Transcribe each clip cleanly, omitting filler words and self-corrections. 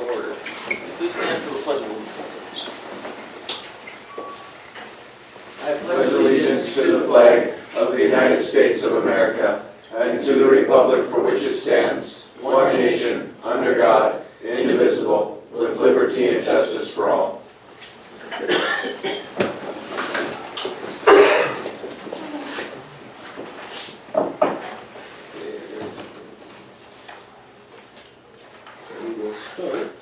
order. Please stand for the pledge of allegiance. I pledge allegiance to the flag of the United States of America and to the republic for which it stands, one nation, under God, indivisible, with liberty and justice for all. We will start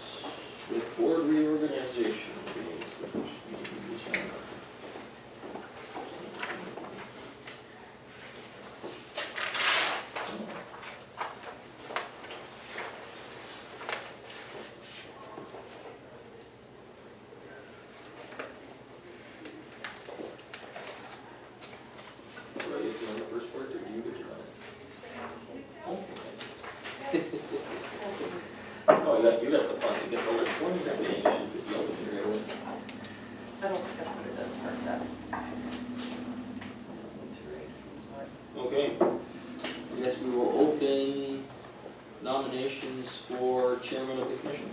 with board reorganization. It's the first meeting in December. Do I get to run the first part, or do you get to run it? Oh, you got the fun, you get the list one, you got the issue, because you opened it right away. I don't think I put it as part of that. I just need to read. Okay, I guess we will open nominations for chairman of the commission.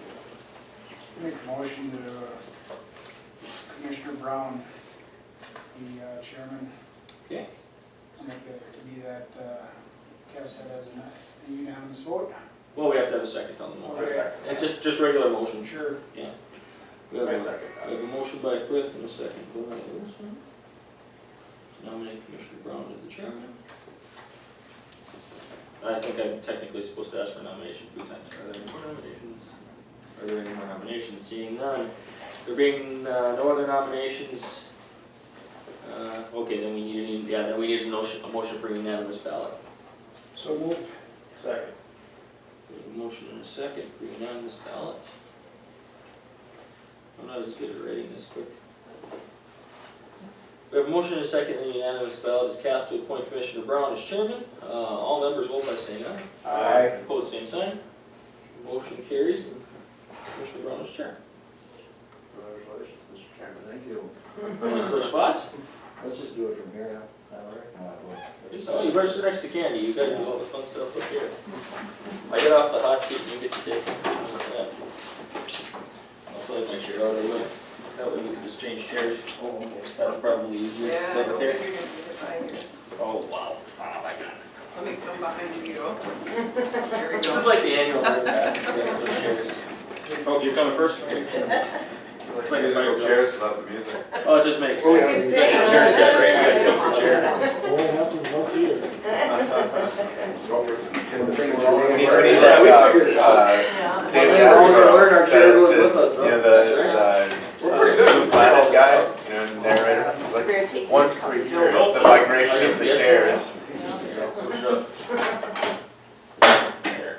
Make a motion to Commissioner Brown, the chairman. Okay. Make that, to be that, cast that as a unanimous vote. Well, we have to have a second on the motion. Okay. And just regular motion. Sure. Yeah. We have a motion by Cliff and a second by Wilson. Nominate Commissioner Brown as the chairman. I think I'm technically supposed to ask for nominations 3 times. Are there any more nominations? Are there any more nominations? Seeing none. There being no other nominations, okay, then we need a motion for unanimous ballot. So moved. Second. We have a motion and a second for unanimous ballot. I'm not as good at writing this quick. We have a motion and a second, and the unanimous ballot is cast to appoint Commissioner Brown as chairman. All members vote by saying aye. Aye. Opposed, same sign. Motion carries, and Commissioner Brown is chair. Congratulations, Mr. Chairman. Thank you. Want to switch spots? Let's just do it from here now. Oh, you better sit next to Candy, you gotta do all the fun stuff up here. I get off the hot seat and you get to take it. Yeah. I'll play my chair out of the way. That way we can just change chairs. Oh, okay. That's probably easier. Yeah, I Like don't there. think you're gonna need it by here. Oh, wow, son of a gun. Let me come behind you. There we This is go. like the annual road pass. Oh, you're coming first? It's like musical chairs without the music. Oh, it just makes Oh, sense. yeah. You got your chair set right, you gotta That's go for chair. Well, it happens once a year. Go for it. Yeah, we figured it out. Yeah. We're learning our chair goes with us, You know, That's We're pretty good. the planet guy, you know, narrator, We're like, gonna take once per year, the migration of the chairs. Switch it up. There.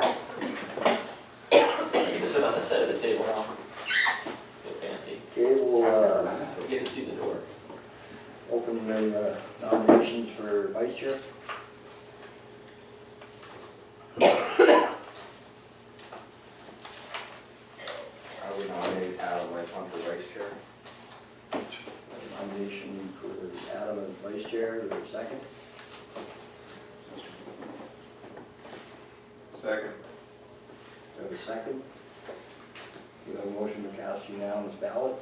You get to sit on the side of the table now. Get fancy. Okay, we'll, We get to see the door. open the nominations for vice chair. I would nominate Adam Lightfon for vice chair. Nomination for Adam as vice chair, is there a second? Second. Do we have a second? We have a motion to cast unanimous ballot.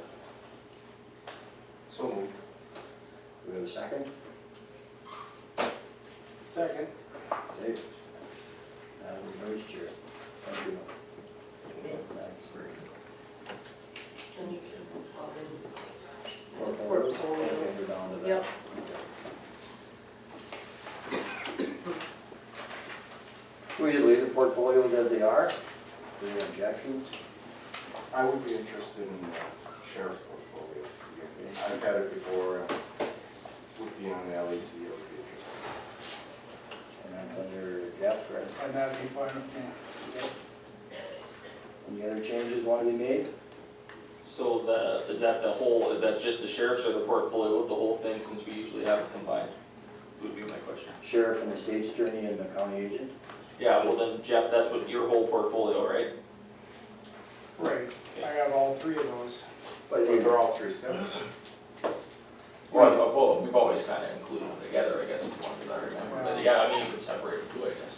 So moved. Do we have a second? Second. Okay. Adam as vice chair. Thank you. That's next. And you can probably. Portfolios. Portfolios. Okay, we're down to that. Yep. We need to leave the portfolios as they are. Any objections? I would be interested in the sheriff's portfolio. I've had it before, would be on the LEC, I would be interested. And that's under Jeff, right? And that'd be fine with me. Any other changes want to be made? So is that just the sheriff's or the portfolio of the whole thing, since we usually have it combined? Would be my question. Sheriff and the state's attorney and the county agent? Yeah, well then, Jeff, that's what your whole portfolio, right? Right. I have all 3 of those. But they're all 3 separate. Well, we've always kind of included them together, I guess, as long as I remember. But yeah, I mean, you could separate them too, I guess.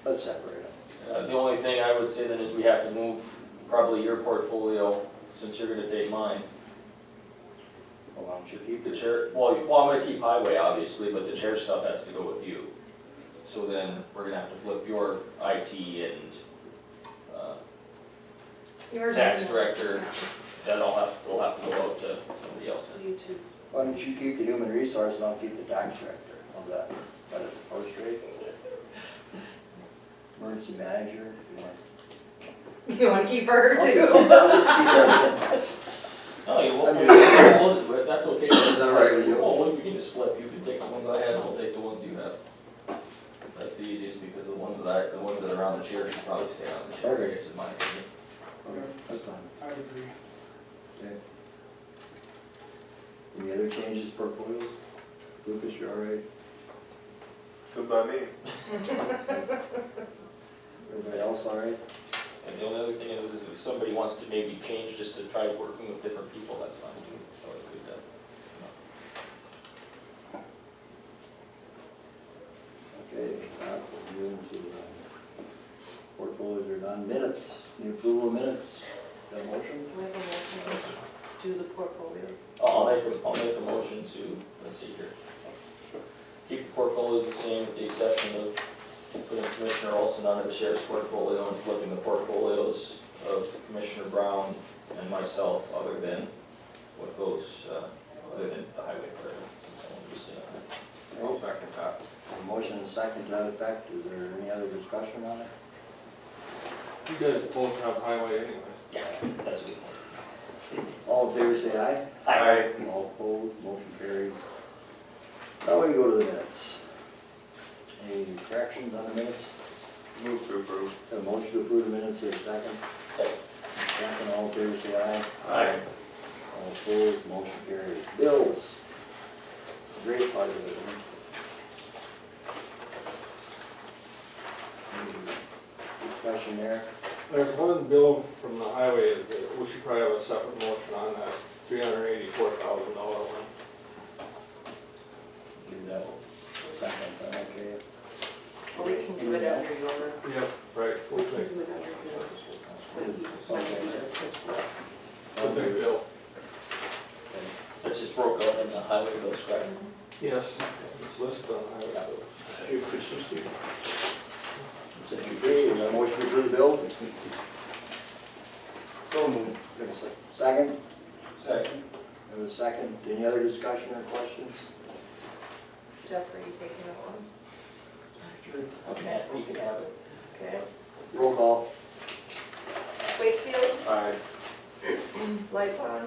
Let's separate them. The only thing I would say then is we have to move probably your portfolio, since you're gonna take mine. Well, why don't you keep The it? chair, well, I'm gonna keep highway obviously, but the chair stuff has to go with you. So then we're gonna have to flip your IT and, Yours tax is- director, we'll have to go out to somebody else. So you choose. Why don't you keep the human resource and I'll keep the tax director? How's that? Got it all straight? Emergency manager, you want? You wanna keep her I'll too? just keep everything. No, you won't, but that's okay. Is that all right with you? Oh, we can just flip, you can take the ones I had, and I'll take the ones you have. That's the easiest, because the ones that are on the chair should probably stay on the chair, I guess, in my opinion. Okay, that's fine. I agree. Okay. Any other changes, portfolios? Lucas, you all right? Good by me. Everybody else all right? And the only other thing is if somebody wants to maybe change just to try working with different people, that's fine too. So it could, Okay, we'll move into portfolios are done. Minutes, the approval of minutes. Got a motion? We have a motion to do the portfolios. I'll make a motion to, let's see here. Keep the portfolios the same with the exception of putting Commissioner Olson onto the sheriff's portfolio and flipping the portfolios of Commissioner Brown and myself, other than what goes, other than the highway department. Someone just say that. I'll second that. A motion and a second to that effect. Is there any other discussion on it? You guys both have highway anyway. Yeah, that's a good point. All in favor, say aye. Aye. All opposed, motion carries. Now we go to the minutes. Any corrections on the minutes? Move to approve. Have a motion to approve the minutes, is there a second? Second. Second, all in favor, say aye. Aye. All opposed, motion carries. Bills. Great part of it. Any discussion there? There's one bill from the highway, that we should probably have a separate motion on that, $384,000 one. Do that a second, okay? Or we can do it under your, Yep, right, we we'll can make do it under this. Okay. the big bill. It's just broke out in the highway bills, correct? Yes, it's listed on the highway bill. Okay, is there a motion to approve the bill? So moved. Second? Second. Have a second. Any other discussion or questions? Jeff, are you taking that one? Okay, you can have it. Okay. Roll call. Wakefield, Aye. Lightfon.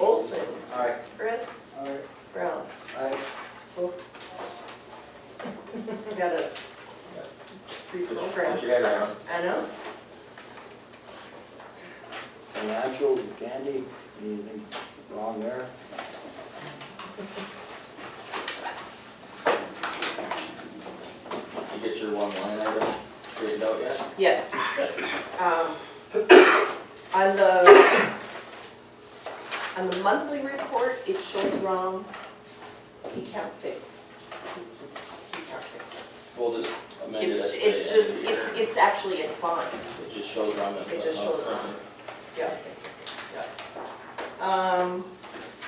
Olson, Aye. Brett, Aye. Brown. Aye. Got it. Put your head around. I know. Financials, Candy, anything wrong there? You get your one line item straightened out yet? Yes. On the monthly report, it shows wrong. He can't fix. He can't fix it. We'll just amend it. at the It's end just, of the year. it's actually, it's fine. It just shows wrong. It just shows wrong. Yeah. Yeah.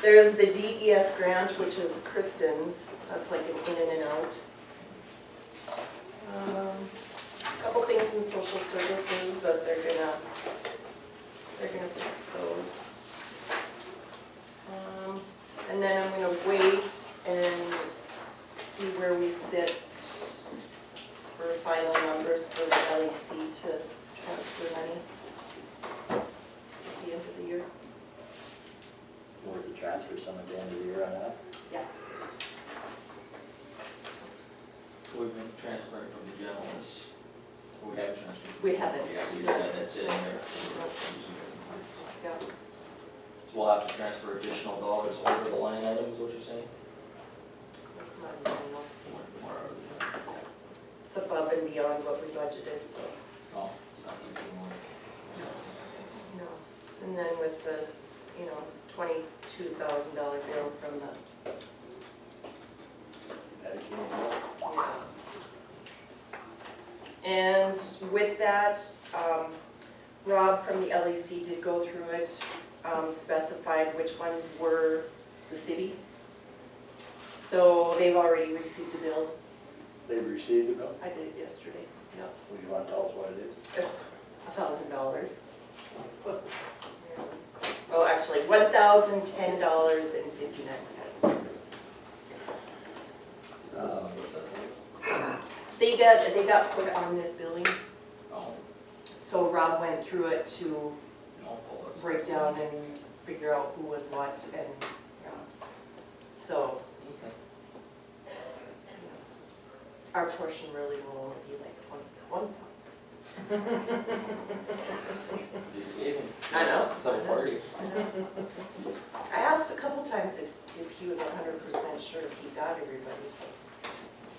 There's the DES grant, which is Kristen's. That's like an in and out. Couple things in social services, but they're gonna fix those. And then I'm gonna wait and see where we sit for final numbers for the LEC to transfer money at the end of the year. Or to transfer some at the end of the year on that? Yeah. We've been transferring from the general list. We haven't transferred. We haven't. Yeah, we just had that sitting there. Yeah. So we'll have to transfer additional dollars over the line items, what you're saying? It's above and beyond what we budgeted, so, Oh, it's not something more. no. And then with the, $22,000 bill from the, Medicaid, yeah. And with that, Rob from the LEC did go through it, specified which ones were the city. So they've already received the bill. They've received the bill? I did it yesterday, yep, Would you want to tell us what it is? $1,000. Oh, actually, $1,010.59. They got put on this billing, Oh, so Rob went through it to no, pull it. break down and figure out who was what, and, yeah. So, Okay. our portion really will only be like 21,000. Big savings. I know. It's a party. I asked a couple times if he was 100% sure if he got everybody, so.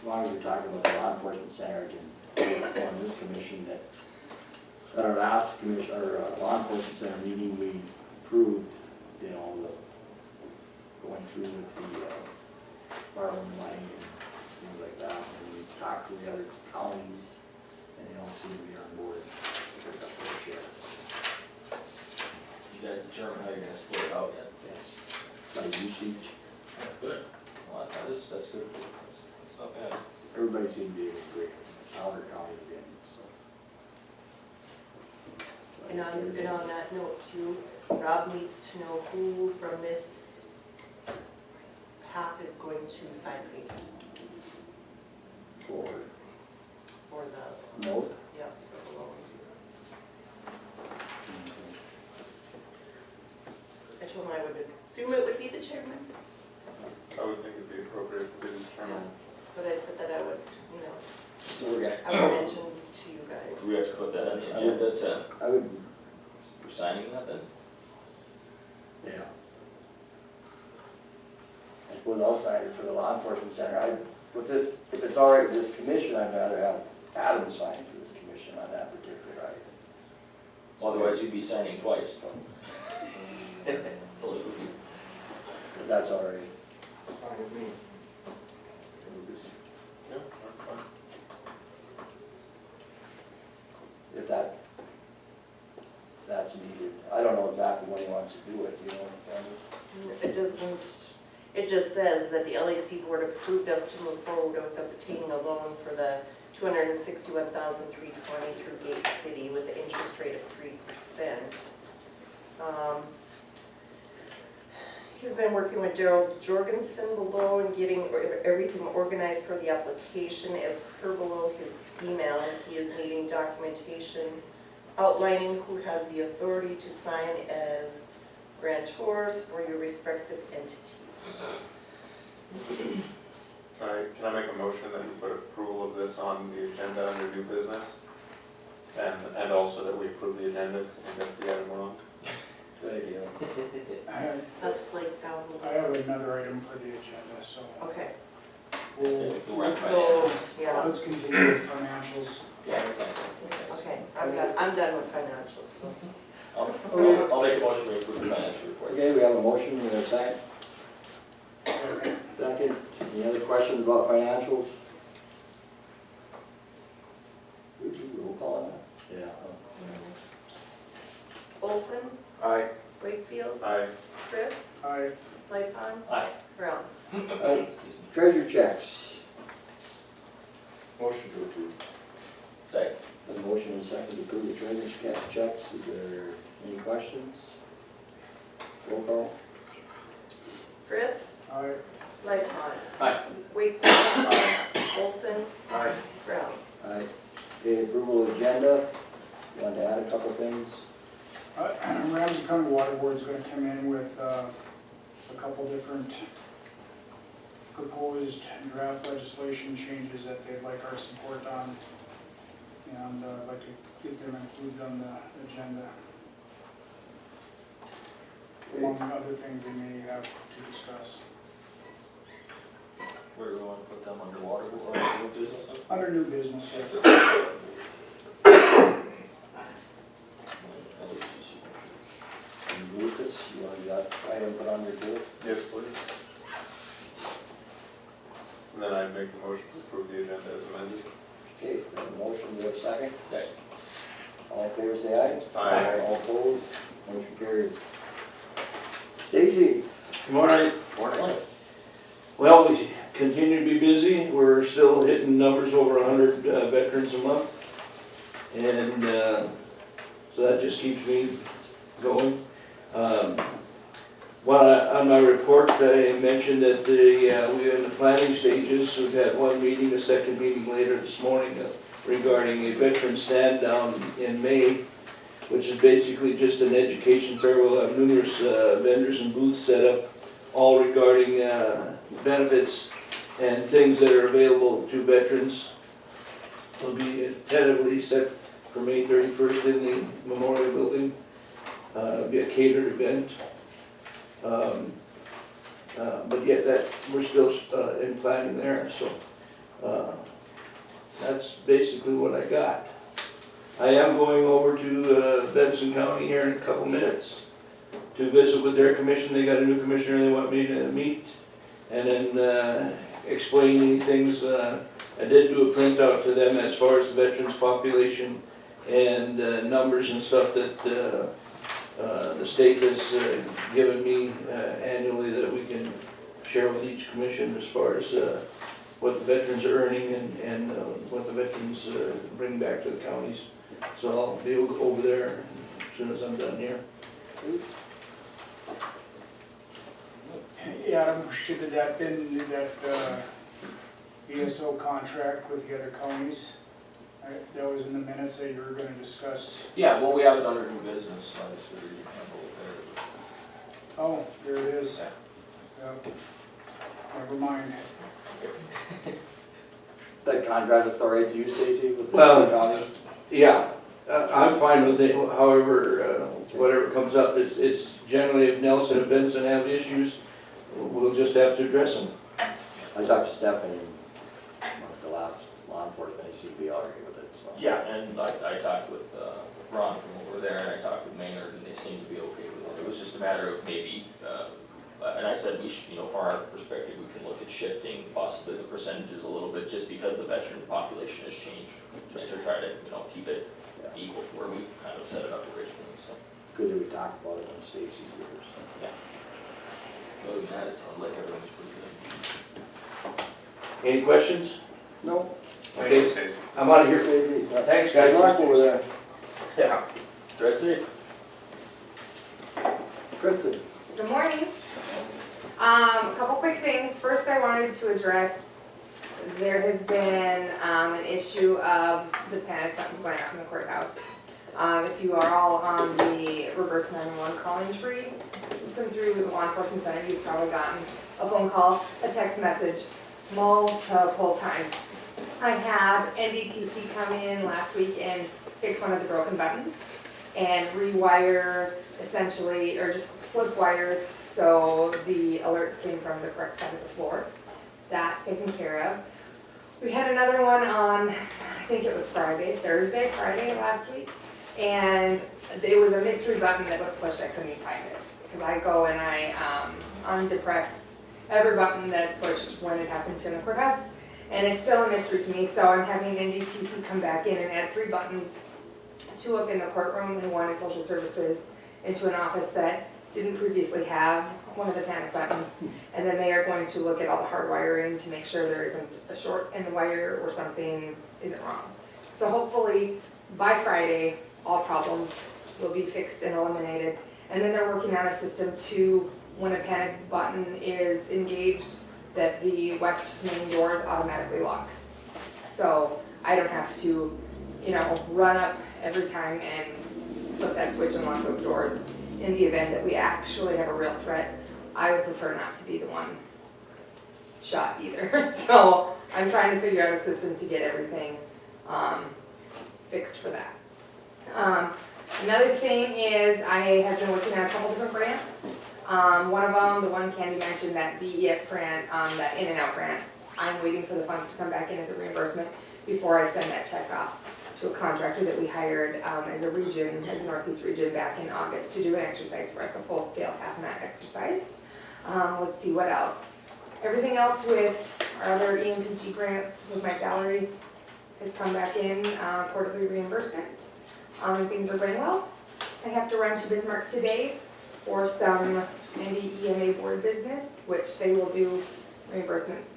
As long as we're talking about the law enforcement center, I can inform this commission that at our last commission, or law enforcement center meeting, we approved, you know, the, going through with the borrowing money and things like that. And we talked to the other counties, and they don't seem to be on board to pick up their share. You guys determine how you're gonna split it out yet? Yes, by usage, Good. Well, that's good. That's not bad. everybody seemed to be in agreement, Albert County again, so. And on that note too, Rob needs to know who from this half is going to sign papers For for the, note, yeah, for the loan. I told him I would assume it would be the chairman, I would think it'd be appropriate to do this terminal. but I said that I would, you know, So we're I would gonna, mention to you guys. we have to put that on the agenda I would, for signing that then? yeah. I suppose I'll sign it for the law enforcement center. With it, if it's all right with this commission, I'd rather have Adam sign for this commission on that particular item. Otherwise you'd be signing twice. It's a little bit. If that's all right. It's fine with me. Yeah, that's fine. If that's needed. I don't know exactly when he wants to do it, you know, Candace? It doesn't, it just says that the LAC board approved us to move forward with obtaining a loan for the $261,320 through Gate City with the interest rate of 3%. He's been working with Daryl Jorgensen below and getting everything organized for the application as per below his email. He is needing documentation outlining who has the authority to sign as grantors for your respective entities. All right, can I make a motion that we put approval of this on the agenda under new business? And also that we approve the agenda, because I think that's the item we're on. Good idea. That's like down I have another item for the agenda, so okay, we'll, let's go, yeah, let's continue with financials. Yeah, we can. okay, I'm done with financials, so. I'll make a motion to approve the financial report. Okay, we have a motion, we have a second. Second, any other questions about financials? Roll call on that? Yeah. Olson, Aye. Wakefield, Aye. Frith, Aye. Lightfon, Aye. Brown. Alright, treasure checks. Motion to approve. Second. A motion and second to approve the treasure checks. Is there any questions? Roll call. Frith, Aye. Lightfon. Aye. Wakefield, Olson, Aye. Brown. Aye. Okay, approval of agenda. You want to add a couple things? Ramsey County Water Board is going to come in with a couple different proposed draft legislation changes that they'd like our support on. And I'd like to get them included on the agenda, among other things they may have to discuss. Where do we want to put them under water or new business? Under new business, yes. And Lucas, you want that item put on your table? Yes, please. And then I'd make a motion to approve the agenda as amended. Okay, we have a motion, we have a second. Second. All in favor, say aye. Aye. All opposed, motion carries. Stacy? Good morning. Morning. Well, we continue to be busy. We're still hitting numbers over 100 veterans a month. And so that just keeps me going. On my report, I mentioned that we're in the planning stages. We've had one meeting, a second meeting later this morning regarding a veteran stand down in May, which is basically just an education fair. We'll have numerous vendors and booths set up, all regarding benefits and things that are available to veterans. It'll be tentatively set for May 31st in the Memorial Building. It'll be a catered event. But yet that, we're still in planning there, so that's basically what I got. I am going over to Benson County here in a couple minutes to visit with their commission. They got a new commissioner they want me to meet and then explain any things. I did do a printout to them as far as the veterans population and numbers and stuff that the state has given me annually that we can share with each commission as far as what the veterans are earning and what the veterans bring back to the counties. So I'll be able to go over there as soon as I'm done here. Adam, should have that been that ESO contract with the other counties? That was in the minutes that you were gonna discuss. Yeah, well, we have it under new business, so I just figured you'd handle it Oh, there it is. there. Yep. Never mind. That contract is all right to you, Stacy, with the Well, county? Yeah, I'm fine with it, however, whatever comes up, it's generally if Nelson and Benson have issues, we'll just have to address them. I talked to Stephanie, the last law enforcement, he seemed to be all right with it, so. Yeah, and I talked with Ron from over there, and I talked with Maynard, and they seemed to be okay with it. It was just a matter of maybe, and I said we should, from our perspective, we can look at shifting possibly the percentages a little bit, just because the veteran population has changed, just to try to, keep it equal to where we kind of set it up originally, so. Good that we talked about it on Stacy's here, so. Other than that, it sounded like everyone's pretty good. Any questions? No. Thank you, Stacy. I'm out of here. Stacy, Thanks, good guys. luck over there. Yeah. Drive safe. Kristen? Good morning. A couple quick things. First, I wanted to address, there has been an issue of the panic buttons going off in the courthouse. If you are all on the reverse 911 calling tree system through the law enforcement center, you've probably gotten a phone call, a text message, multiple times. I had NDTC come in last week and fix one of the broken buttons and rewire essentially, or just flip wires so the alerts came from the correct side of the floor. That's taken care of. We had another one on, I think it was Friday last week, and it was a mystery button that was pushed. I couldn't find it because I go and I undepress every button that's pushed when it happens here in the courthouse, and it's still a mystery to me. So I'm having NDTC come back in and add 3 buttons, 2 up in the courtroom and 1 in social services, into an office that didn't previously have one of the panic buttons. And then they are going to look at all the hard wiring to make sure there isn't a short in the wire or something isn't wrong. So hopefully by Friday, all problems will be fixed and eliminated. And then they're working on a system to, when a panic button is engaged, that the west main doors automatically lock. So I don't have to, run up every time and flip that switch and lock those doors. In the event that we actually have a real threat, I would prefer not to be the one shot either. So I'm trying to figure out a system to get everything fixed for that. Another thing is I have been working on a couple different grants. One of them, the one Candy mentioned, that DES grant, that In and Out grant, I'm waiting for the funds to come back in as a reimbursement before I send that check off to a contractor that we hired as a region, as a Northeast region back in August to do an exercise for us, a full-scale hazmat exercise. Let's see, what else? Everything else with our other EMPG grants with my salary has come back in, quarterly reimbursements. and things are going well. I have to run to Bismarck today for some NDEMA board business, which they will do reimbursements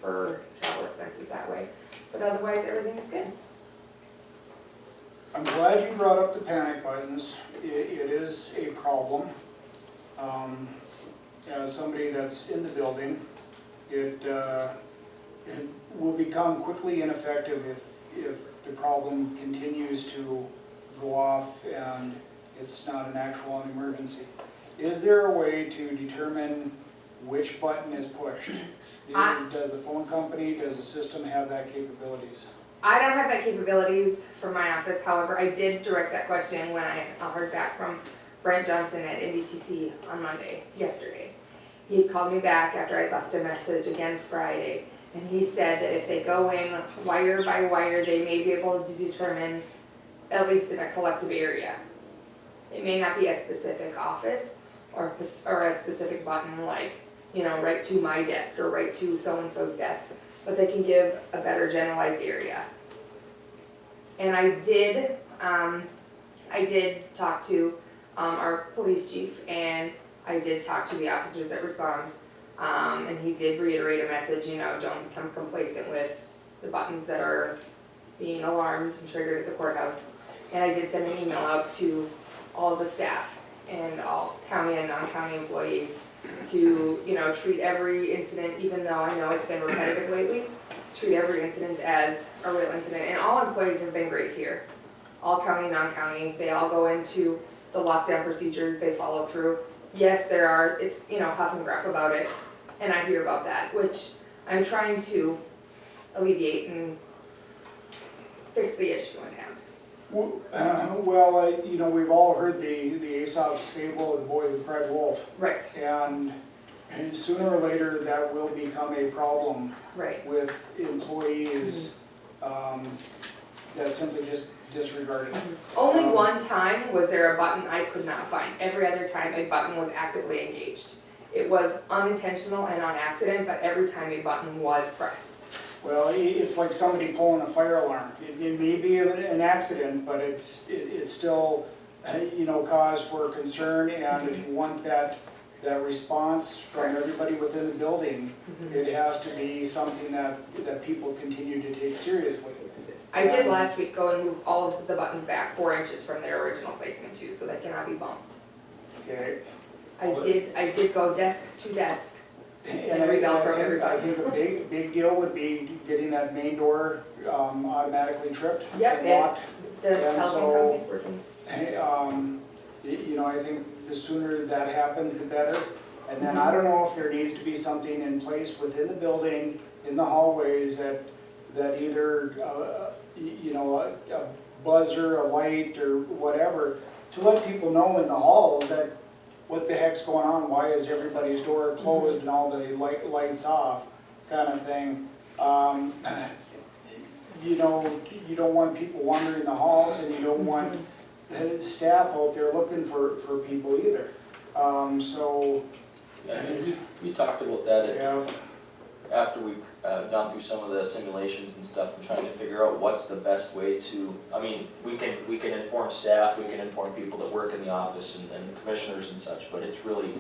for travel expenses that way. But otherwise, everything is good. I'm glad you brought up the panic buttons. It is a problem. As somebody that's in the building, it will become quickly ineffective if the problem continues to go off and it's not an actual emergency. Is there a way to determine which button is pushed? Does the phone company, does the system have that capabilities? I don't have that capabilities for my office, however, I did direct that question when I heard back from Brent Johnson at NDTC on yesterday. He called me back after I left a message again Friday, and he said that if they go in wire by wire, they may be able to determine, at least in a collective area. It may not be a specific office or a specific button like, you know, right to my desk or right to so-and-so's desk, but they can give a better generalized area. And I did talk to our police chief, and I did talk to the officers that respond, and he did reiterate a message, you know, don't become complacent with the buttons that are being alarmed and triggered at the courthouse. And I did send an email out to all of the staff and all county and non-county employees to, you know, treat every incident, even though I know it's been repetitive lately, treat every incident as a real incident. And all employees have been great here. All county, non-county, they all go into the lockdown procedures, they follow through. Yes, it's, you know, huff and gruff about it, and I hear about that, which I'm trying to alleviate and fix the issue in hand. Well, you know, we've all heard the Aesop's fable, the boy who cried wolf. Right, And sooner or later, that will become a problem right. with employees that simply just disregard it. Only one time was there a button I could not find. Every other time a button was actively engaged. It was unintentional and on accident, but every time a button was pressed. Well, it's like somebody pulling a fire alarm. It may be an accident, but it's still, you know, cause for concern. And if you want that response from everybody within the building, it has to be something that people continue to take seriously. I did last week go and move all of the buttons back 4 inches from their original placement too, so they cannot be bumped. Okay. I did go desk to desk. And I think the big deal would be getting that main door automatically tripped Yep, and locked. The telephone company's working. You know, I think the sooner that happens, the better. And then I don't know if there needs to be something in place within the building, in the hallways, that either, you know, a buzzer, a light, or whatever, to let people know in the halls that what the heck's going on, why is everybody's door closed and all the lights off, kind of thing. You know, you don't want people wandering the halls, and you don't want staff out there looking for people either. So, Yeah, I mean, we talked about that yeah, after we've gone through some of the simulations and stuff and trying to figure out what's the best way to, I mean, we can inform staff, we can inform people that work in the office and commissioners and such, but it's really,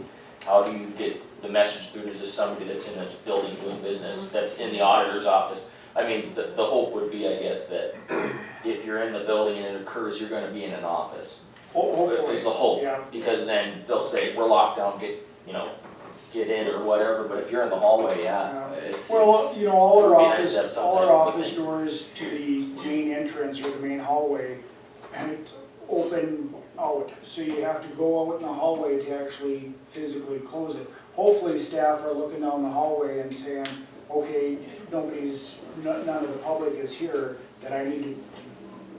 how do you get the message through to just somebody that's in a building doing business, that's in the auditor's office? I mean, the hope would be, I guess, that if you're in the building and it occurs, you're gonna be in an office. hopefully. Is the hope, Yeah. because then they'll say, we're locked down, get in or whatever, but if you're in the hallway, it's. Well, you know, all it our would be nice to have office, some all type our of office thing. doors to the main entrance or the main hallway, and it's open out, so you have to go out in the hallway to actually physically close it. Hopefully, staff are looking down the hallway and saying, okay, none of the public is here that I need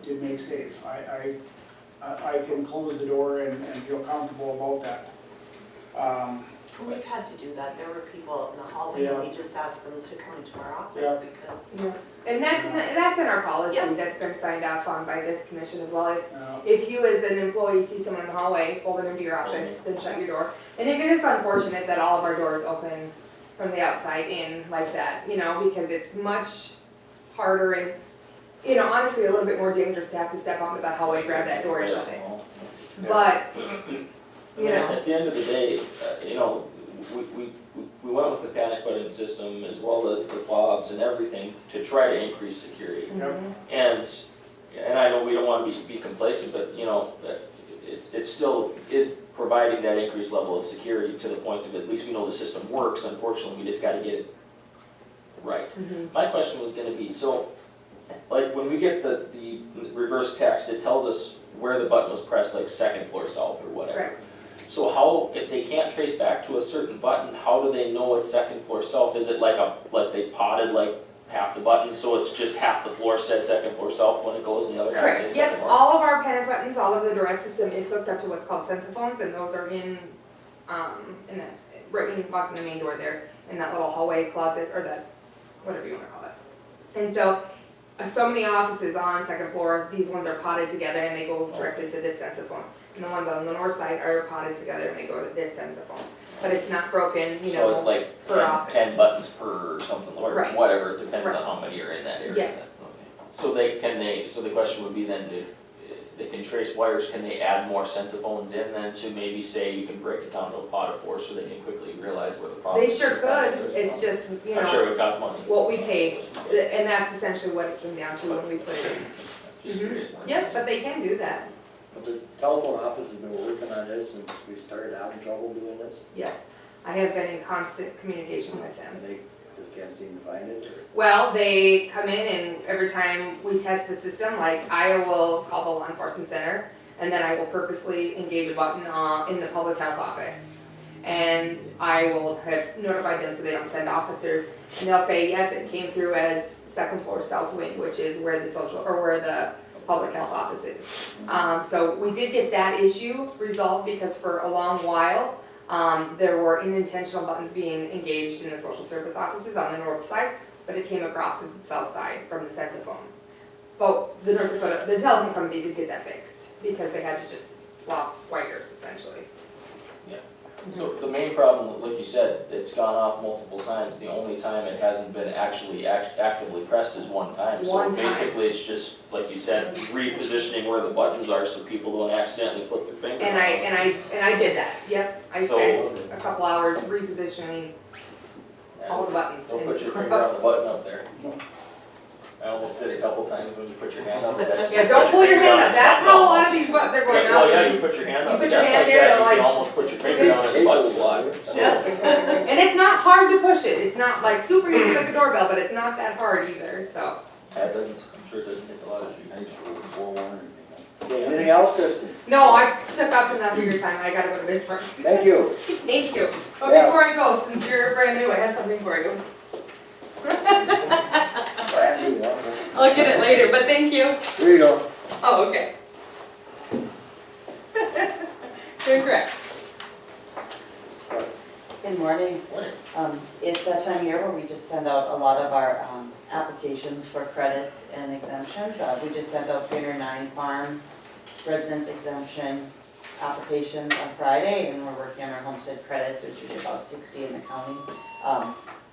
to make safe. I can close the door and feel comfortable about that. We've had to do that. There were people in the hallway, Yeah. and we just asked them to come into our Yeah. office because. Yeah. And that's in our policy, Yep. that's been signed off on by this commission as well. Uh, If you as an employee see someone in the hallway, pull them into your office, then shut your door. And it is unfortunate that all of our doors open from the outside in like that, you know, because it's much harder you know, honestly, a little bit more dangerous to have to step onto that hallway, grab that door and shut it. Yeah. But, I you mean, know, at the end of the day, you know, we went with the panic button system as well as the fobs and everything to try to increase security. mhm. And I know we don't wanna be complacent, but, you know, that it still is providing that increased level of security to the point of at least we know the system works. Unfortunately, we just gotta get it right. Mhm. My question was gonna be, so, like, when we get the reverse text, it tells us where the button was pressed, like second floor south or whatever. Correct. So how, if they can't trace back to a certain button, how do they know it's second floor south? Is it like they potted like half the buttons, so it's just half the floor says second floor south when it goes and the other half says Correct, second yep, north? all of our panic buttons, all of the duress system is hooked up to what's called sensophones, and those are in that, right when you walk in the main door there, in that little hallway closet, or that, whatever you wanna call it. And so many offices on second floor, these ones are potted together and they go directly to this sensophone. And the ones on the north side are potted together and they go to this sensophone. But it's not broken, you know. So it's like per office. 10 buttons per something, or Right. whatever, it depends Right. on how many are in that area. Yeah. then. Okay. So the question would be then, if they can trace wires, can they add more sensophones in then to maybe say you can break it down to a pot of four so they can quickly realize where the problem They is? sure could, it's just, you I'm sure it know, would cost money. what we pay, and that's essentially what it came down to when we put it in. Just curious. Yep, but they can do that, But the telephone office has been working on this since we started having trouble doing this, yes. I have been in constant communication with them. and they just can't seem to find it. Well, they come in and every time we test the system, like I will call the law enforcement center and then I will purposely engage a button in the public health office. And I will have notified them so they don't send officers. And they'll say, yes, it came through as second floor south wing, which is where the where the public health office is. So we did get that issue resolved because for a long while, there were unintentional buttons being engaged in the social service offices on the north side, but it came across as the south side from the sensophone. But the North Dakota, the telephone company did get that fixed because they had to just swap wires essentially. So the main problem, like you said, it's gone off multiple times. The only time it hasn't been actually actively pressed is one time. One So time. basically, it's just, like you said, repositioning where the buttons are so people don't accidentally put their finger on it. And I did that, yep. I So- spent a couple hours repositioning all the buttons. Don't in put your the finger on the cross. button up there. I almost did it a couple times when you put your hand up. Yeah, don't pull your hand up, that's how a lot of these buttons are going Yeah, well, yeah, up. you put your hand You up, put but your just hand like there that, to, you like, can almost put your finger down its butt slot. And it's not hard to push it, it's not like super easy like a doorbell, but it's not that hard either, so. That doesn't, I'm sure it doesn't take a lot of Thanks use. for forewarning. Okay, anything else, Kristen? No, I took up enough of your time, I gotta go to Bismarck. Thank you. Thank you. But Yeah. before I go, since you're brand new, I have something for you. Brand new one. I'll get it later, but thank you. Here you go. Oh, okay. Congrats. Good morning. Morning. It's that time of year where we just send out a lot of our applications for credits and exemptions. We just sent out 309 farm residence exemption applications on Friday, and we're working on our homestead credits. There's usually about 60 in the county,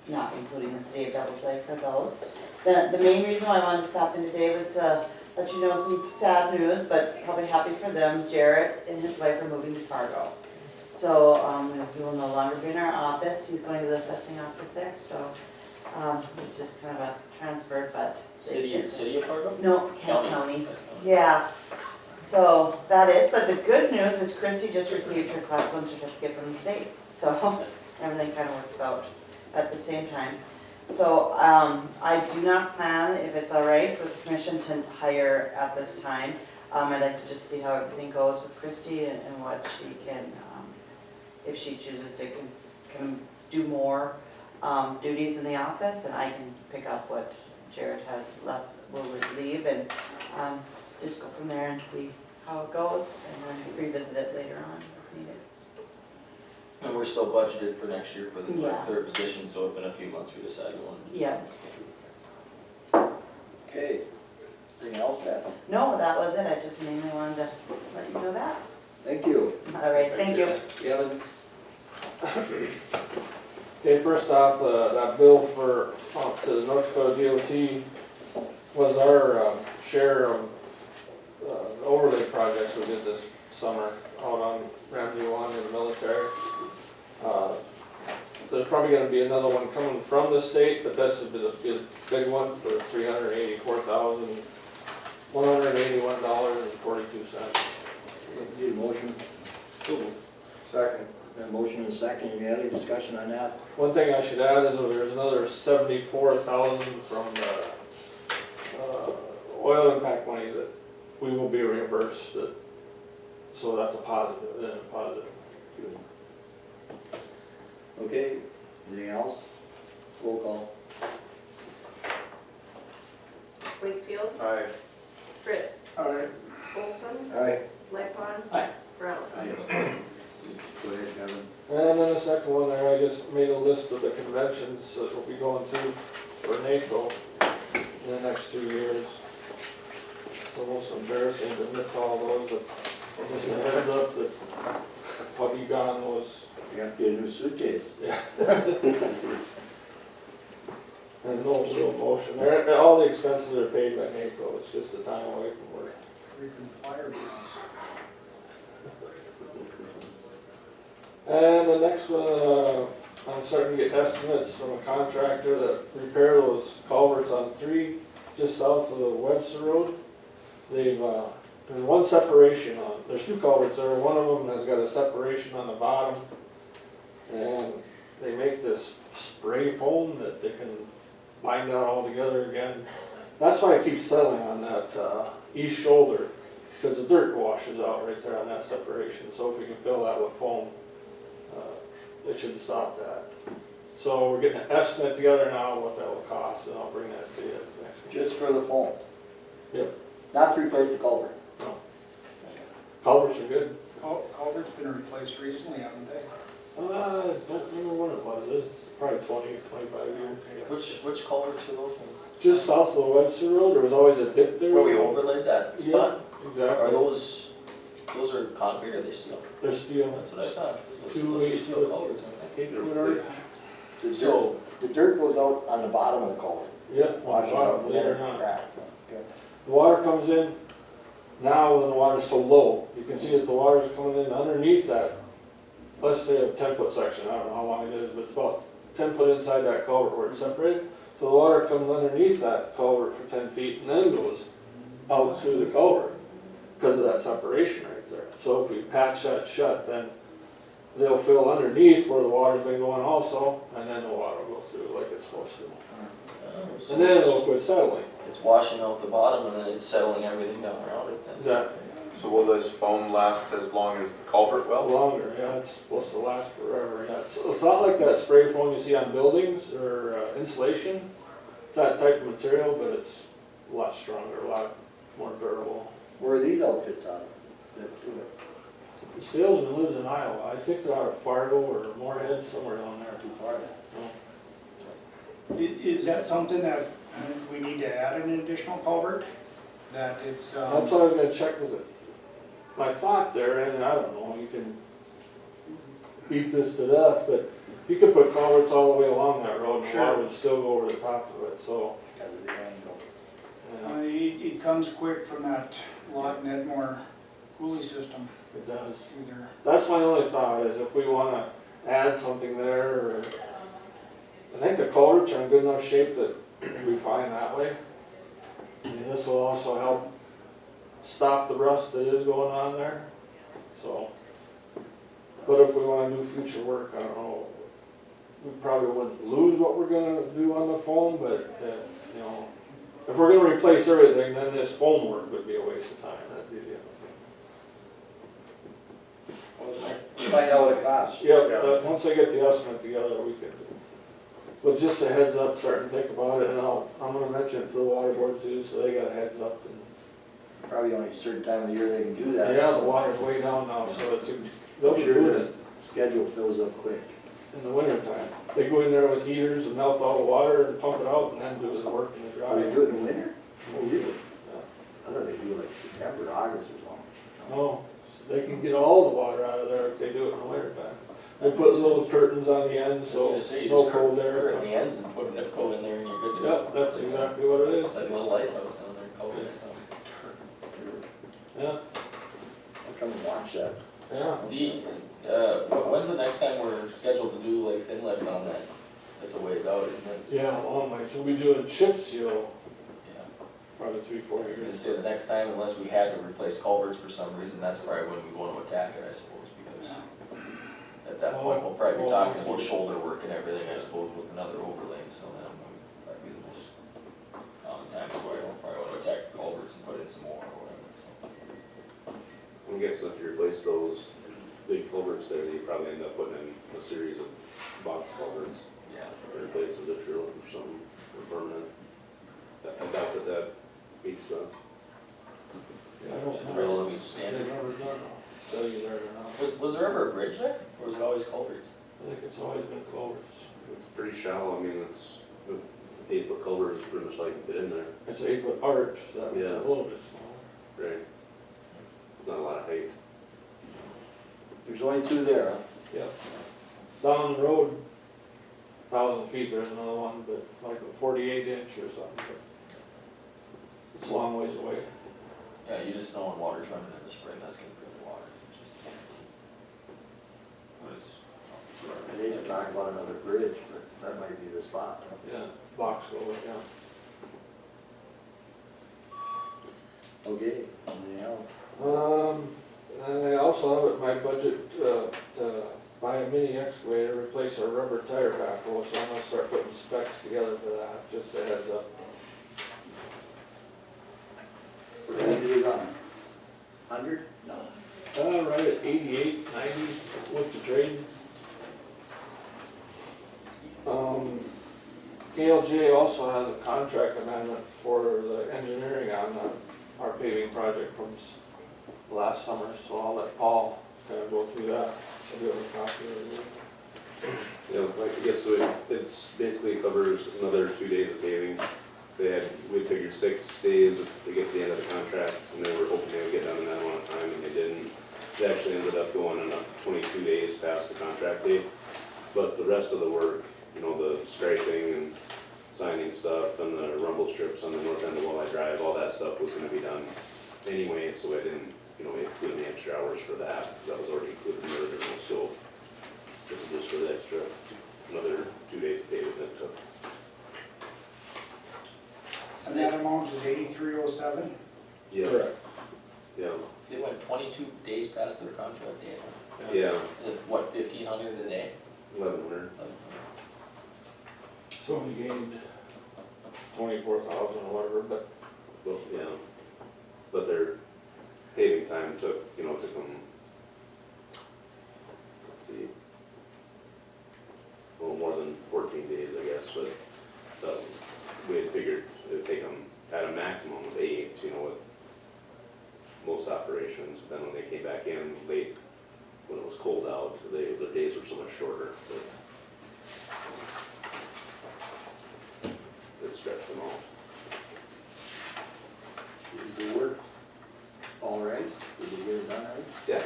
not including the city of Devils Lake for those. The main reason why I wanted to stop in today was to let you know some sad news, but probably happy for them. Jarrett and his wife are moving to Fargo. So he will no longer be in our office. He's going to the assessing office there. So it's just kind of a transfer, but City of Fargo? no, Cass County. That's county. Yeah. So that is. But the good news is Christy just received her Class 1 certificate from the state. So everything kind of works out at the same time. So I do not plan, if it's all right with the commission, to hire at this time. I'd like to just see how everything goes with Christy and what she can, if she chooses to can do more duties in the office, and I can pick up what Jared has left, will leave, and just go from there and see how it goes, and then revisit it later on if needed. And we're still budgeted for next year for the Yeah. third position, so if in a few months we decide we want to do Yeah. something. Okay. Anything else, Beth? No, that was it. I just mainly wanted to let you know that. Thank you. All right, thank you. Kevin? Okay, first off, that bill for, to the North Dakota DOT was our share of overlay projects we did this summer out on Ramsey one in the military. There's probably gonna be another one coming from the state, but this would be a big one for $384,181.42. Need a motion? Second. A motion and a second, any other discussion on that? One thing I should add is that there's another 74,000 from the oil impact money that we will be reimbursed. So that's a positive, then a positive. Good. Okay, anything else? Roll call. Wakefield, Aye. Britt, All right, Olson, Aye. Lightfon. Aye. Brown. Go ahead, Kevin. And then the second one there, I just made a list of the conventions that we'll be going to for NATO in the next 2 years. It's almost embarrassing to admit all those, but just a heads up that Puggy Gone was, You have to get a new suitcase. and no real motion. All the expenses are paid by NATO, it's just the time away from work. frequent flyer miles. And the next one, I'm starting to get estimates from a contractor that repair those culverts on 3, just south of the Webster Road. They've, there's one separation there's 2 culverts there, one of them has got a separation on the bottom. And they make this spray foam that they can bind out all together again. That's why I keep settling on that east shoulder, because the dirt washes out right there on that separation. So if we can fill that with foam, it should stop that. So we're getting an estimate together now what that will cost, and I'll bring that to you next week. Just for the foam? Yep. Not to replace the culvert? No. Culverts are good. Culvert's been replaced recently, haven't they? Don't remember when it was. It's probably 20, 25 years. Which culverts are those ones? Just south of the Webster Road, there was always a dip there. Where we overlaid that Yeah, spot? Are exactly. those are concrete or are they steel? They're steel. That's what I thought. Those 2 are steel culverts, aren't they? 8-foot arch. So, The dirt goes out on the bottom of the culvert, Yeah, washes out, believe it or and not. cracks. Good. The water comes in, now when the water's so low, you can see that the water's coming in underneath that, let's say a 10-foot section, I don't know how long it is, but it's about 10 foot inside that culvert where it's separated. So the water comes underneath that culvert for 10 feet and then goes out through the culvert because of that separation right there. So if we patch that shut, then they'll fill underneath where the water's been going also, and then the water will go through like it's supposed to. so And then it'll quit settling. it's washing out the bottom and then it's settling everything down around it then. Exactly. So will this foam last as long as the culvert will? Longer, yeah, it's supposed to last forever, yeah. It's not like that spray foam you see on buildings or insulation. It's that type of material, but it's a lot stronger, a lot more durable. Where are these outfits out of? The salesman lives in Iowa. I think they're out of Fargo or Moorhead, somewhere down there. Too far. Is that something that we need to add an additional culvert? That it's, That's what I was gonna check with it. My thought there, and I don't know, you can beat this to death, but you could put culverts all the way along that road and the water would still go over the top of it, so. Because of the angle. Yeah, it comes quick from that Loch Nedmore cooling system it does. either. That's my only thought, is if we wanna add something there, or, I think the culverts are in good enough shape that we'll be fine that way. And this will also help stop the rust that is going on there, so. But if we wanna do future work, I don't know, we probably wouldn't lose what we're gonna do on the foam, but, you know, if we're gonna replace everything, then this foam work would be a waste of time, that'd be the other thing. Find out what it costs. Yeah, but once I get the estimate together, we can, but just a heads up, starting to think about it, and I'm gonna mention it to the water board too, so they got a heads up. And Probably only a certain time of the year they can do that. yeah, the water's way down now, so they'll be Sure, doing the it schedule fills up quick. in the winter time. They go in there with heaters and melt all the water and pump it out and then do the work in the Oh, they dry. do it in the winter? Oh, really? Yeah. I thought they do it like September, August or something. No, they can get all the water out of there if they do it in the winter time. They put little curtains on the ends, I so was gonna say, you no just cold curtain air. the ends and put a nip coat in there and you're good to go. Yep, that's exactly what it is. It's like a little ice house down there, cold or something. said. Yeah. When's the next time we're scheduled to do like thin lift on that? That's a ways out, isn't it? Yeah, long way, so we doing chip seal, Yeah. probably 3-4 I was gonna years. say the next time, unless we had to replace culverts for some reason, that's probably when we want to attack it, I suppose, because at that point, we'll probably be talking about shoulder work and everything, I suppose, with another overlay, so that might be the most common time where we'll probably want to attack culverts and put in some more or whatever, so. I'm guessing if you replace those big culverts there, you probably end up putting in a series of box culverts. Yeah. Or replace them if you're looking for something permanent. I doubt that meets the, Yeah, I don't The know. relatively They've standard. never done a study there or not. Was there ever a bridge there, or was it always culverts? I think it's always been culverts. it's pretty shallow, I mean, it's, 8-foot culvert is pretty much like fit in there, It's an 8-foot arch, so that was Yeah. a little bit smaller. right? Not a lot of height. There's only two there, huh? Yeah. Down the road, 1,000 feet, there's another one, but like a 48 inch or something. But it's a long ways away. Yeah, you just know when water's running in the spring, that's gonna be the water. It's just- But it's- I hate to talk about another bridge, but that might be the spot. Huh? Yeah, box culvert, yeah. Okay, anything else? I also have it in my budget, to buy a mini excavator, replace our rubber tire backhoe, so I'm gonna start putting specs together for that, just a heads up. We're gonna do it on 100? No. Right at 88, 90 with the trade. KLJ also has a contract amendment for the engineering on our paving project from last summer, so I'll let Paul kind of go through that. I'll do a copy of it. Yeah, I guess it's basically covers another 2 days of paving. We figured 6 days to get to the end of the contract, and they were hoping they would get done in that amount of time, and they didn't. They actually ended up going another 22 days past the contract date. But the rest of the work, the striping and signing stuff and the rumble strips on the north end of Walleye Drive, all that stuff was gonna be done anyway, so I didn't, include any extra hours for that. That was already included in the original scope. This is just for the extra, another 2 days of paving that took. And that amount is 8307? Yeah, Correct. yeah, They went 22 days past their contract date. yeah, Is it, what, 1,500 a day? 1100. So we gained 24,000 or whatever, but Well, yeah, but their paving time took them, let's see, a little more than 14 days, I guess, but we had figured it would take them at a maximum of 8, with most operations. Then when they came back in late, when it was cold out, their days were so much shorter, but it stretched them out. Is the work all right? Did you get it done right?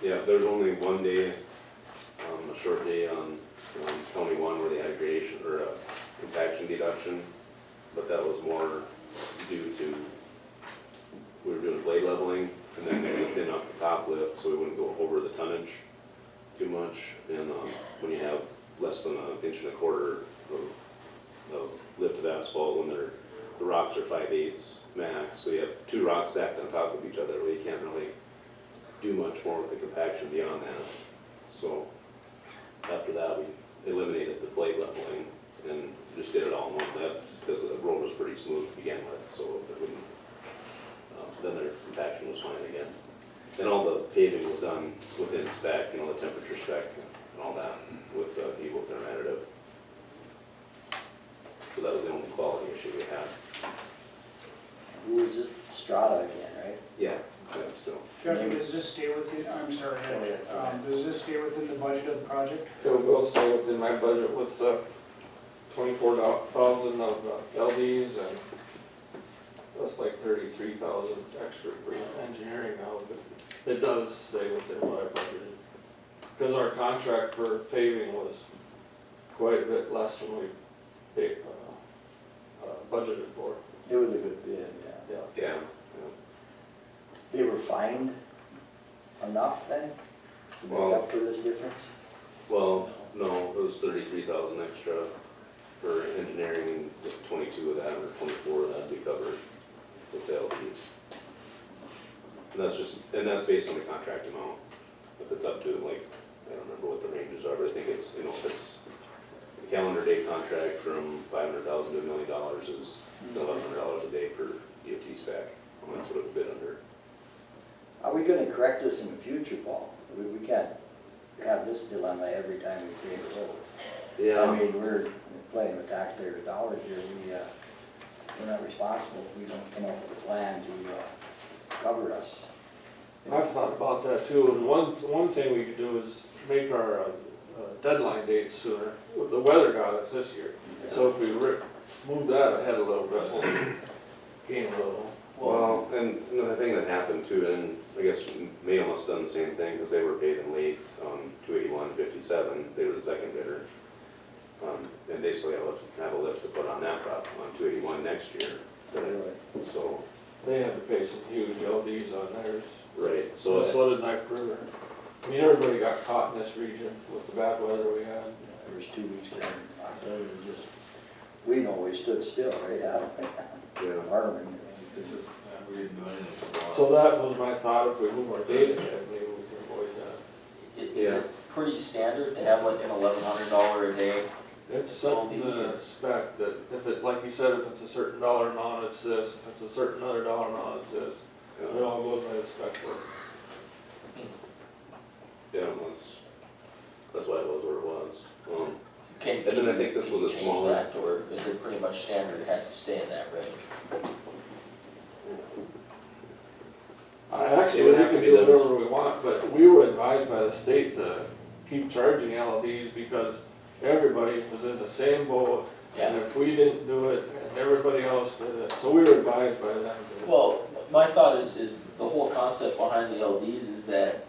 Yeah, there's only one day, a short day on County 1 where they had a gradation or a compaction deduction, but that was more due to, we were doing blade leveling, and then they would thin up the top lift so we wouldn't go over the tonnage too much. And when you have less than 1.25 inches of lifted asphalt, when the rocks are 5/8 max, so you have 2 rocks stacked on top of each other, where you can't really do much more with the compaction beyond that. So after that, we eliminated the blade leveling and just did it all in one lift, because the road was pretty smooth to begin with, so it wouldn't, then their compaction was fine again. And all the paving was done within spec, the temperature spec and all that, with evotherm additive. So that was the only quality issue we had. Who is it? Strata again, right? Yeah, still. Kevin, does this stay within, I'm sorry, does this stay within the budget of the project? it will stay within my budget with 24,000 of LDs, and that's like 33,000 extra for engineering now, but it does stay within what I budgeted. Because our contract for paving was quite a bit less than we paid, budgeted for. It was a good bid, yeah. Yeah. They were fined? enough then to make Well- up for this difference? Well, no, it was 33,000 extra for engineering, 22 of that or 24 of that we covered with the LPs. And that's based on the contract amount. If it's up to like, I don't remember what the ranges are, but I think it's, if it's a calendar day contract from $500,000 to $1 million is $1,100 a day per DOT spec. And that's what it would bid under. Are we gonna correct this in the future, Paul? We can't have this dilemma every time we create a road. I mean, we're playing with taxpayers' dollars here. We're not responsible if we don't come up with a plan to cover us. I've thought about that too, and one thing we could do is make our deadline dates sooner. The weather got us this year, so if we move that ahead a little bit, we'll gain a little. Well, and another thing that happened too, and I guess Mayo must have done the same thing, because they were paid in late on 281.57, they were the second bidder. And they still have a lift to put on that on 281 next year. So, They had to pay some huge LDs on theirs. right, So so, did Knife River. I mean, everybody got caught in this region with the bad weather we had. There was 2 weeks there in October, we know we stood still, right, Adam? yeah. Hardeman. We didn't do anything for a while. So that was my thought, if we move our date ahead, maybe we can avoid that. Is it pretty standard to have like an $1,100 a day? It's something in the spec that if it, like you said, if it's a certain dollar amount, it's this, if it's a certain other dollar amount, it's this. It all goes by the spec book. Yeah, that's why it was where it was. Can And then I think this was a change smaller- that, or is it pretty much standard, it has to stay in that range? Actually, we can do whatever we want, but we were advised by the state to keep charging LDs because everybody was in the same boat. And if we didn't do it, and everybody else did it, so we were advised by them to. Well, my thought is the whole concept behind the LDs is that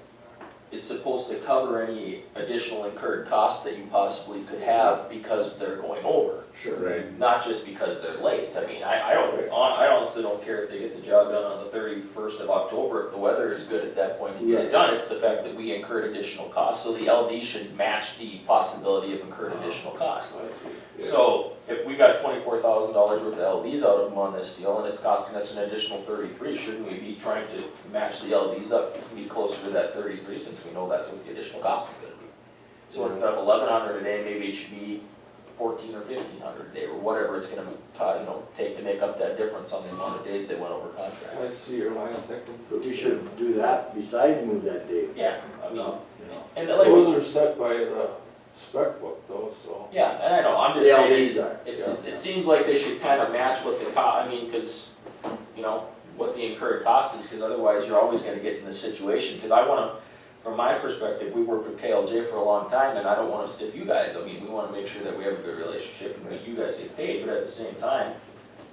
it's supposed to cover any additional incurred costs that you possibly could have because they're going over. Sure. Right. Not just because they're late. I mean, I honestly don't care if they get the job done on the 31st of October, if the weather is good at that point to get it done. It's the fact that we incurred additional costs, so the LD should match the possibility of incurred additional costs. Yeah. So if we got $24,000 worth of LDs out of them on this deal and it's costing us an additional 33, shouldn't we be trying to match the LDs up to be closer to that 33 since we know that's what the additional cost is gonna be? So instead of 1,100 a day, maybe it should be 1,400 or 1,500 a day or whatever it's gonna, take to make up that difference on the amount of days they went over contract. I see your line of thinking. But we should do that besides move that date. Yeah, I mean, You know, and like, Those are set by the spec book though, so. yeah, and I know, I'm the just saying. LDs are. It seems like they should kind of match what the cause, what the incurred cost is, because otherwise you're always gonna get in this situation, because I wanna, from my perspective, we worked with KLJ for a long time, and I don't wanna stiff you guys, I mean, we wanna make sure that we have a good relationship and that you guys get paid, but at the same time,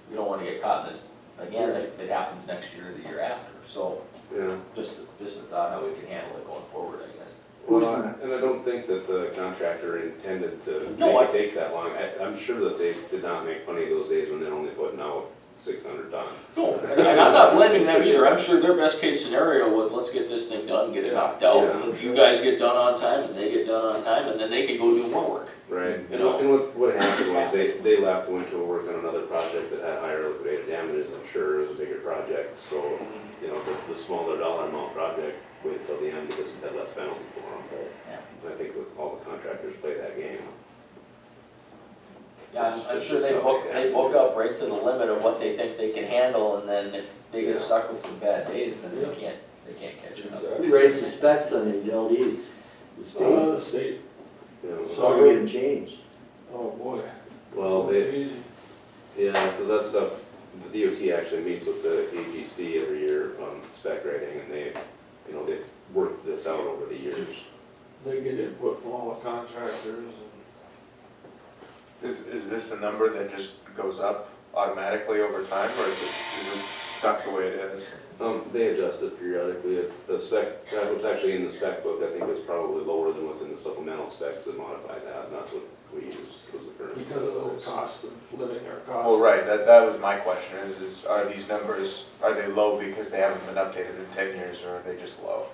we don't wanna get caught in this again if it happens next year or the year after, so, Yeah. just a thought how we can handle it going forward, I guess. Well, and I don't think that the contractor intended to No, make it take that long. I'm sure that they did not make money those days when they're only putting out 600 ton. No, and I'm not blaming them either, I'm sure their best case scenario was, let's get this thing done, get it knocked out, Yeah. and you guys get done on time, and they get done on time, and then they can go do more work. Right, You know? and what happened was they left, went to work on another project that had higher liquidated damages, I'm sure it was a bigger project, so, the smaller dollar amount project waited till the end because it had less penalty for them. Yeah. I think that all the contractors play that game. Yeah, I'm It's sure just they how they book have to up right to the limit of what they think they can handle, and then if they get stuck with some bad days, then they can't catch it up. Who writes the specs on these LDs? The state? The state, So how do we get them changed? oh boy. Well, Easy. yeah, because that stuff, the DOT actually meets with the AGC every year on spec writing, and they've worked this out over the years. They get input from all the contractors and Is this a number that just goes up automatically over time, or is it stuck the way it is? They adjust it periodically. It's the spec, what's actually in the spec book, I think is probably lower than what's in the supplemental specs that modify that, and that's what we used, was the current. because of the cost of living or cost. Well, right, that was my question, are these numbers, are they low because they haven't been updated in 10 years, or are they just low?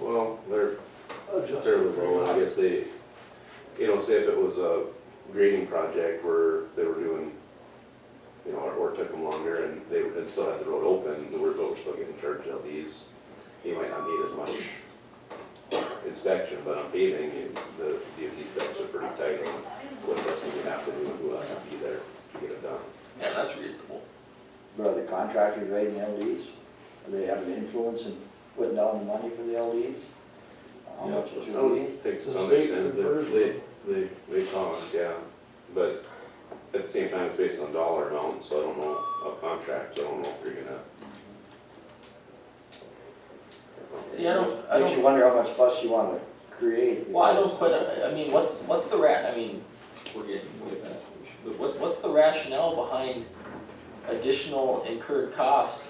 Well, they're Adjust. fairly low, I guess they, you know, say if it was a grading project where they were doing, you know, or it took them longer and they would still have the road open, the road were still getting charged LDs, you might not need as much inspection, but on paving, the DOT specs are pretty tight on what testing you have to do and who has to be there to get it done. Yeah, that's reasonable. But are the contractors writing LDs? Are they having influence in putting down the money for the LDs? How Yeah, much it I should don't be? think to The some state extent, confers they talk, yeah, but at the same time, it's based on dollar amount, so I don't know, of contracts, I don't know if you're gonna. See, I Makes you don't, wonder how much fuss you wanna create. well, I don't quite, I mean, what's the I mean, we're getting way past what we should, but what's the rationale behind additional incurred cost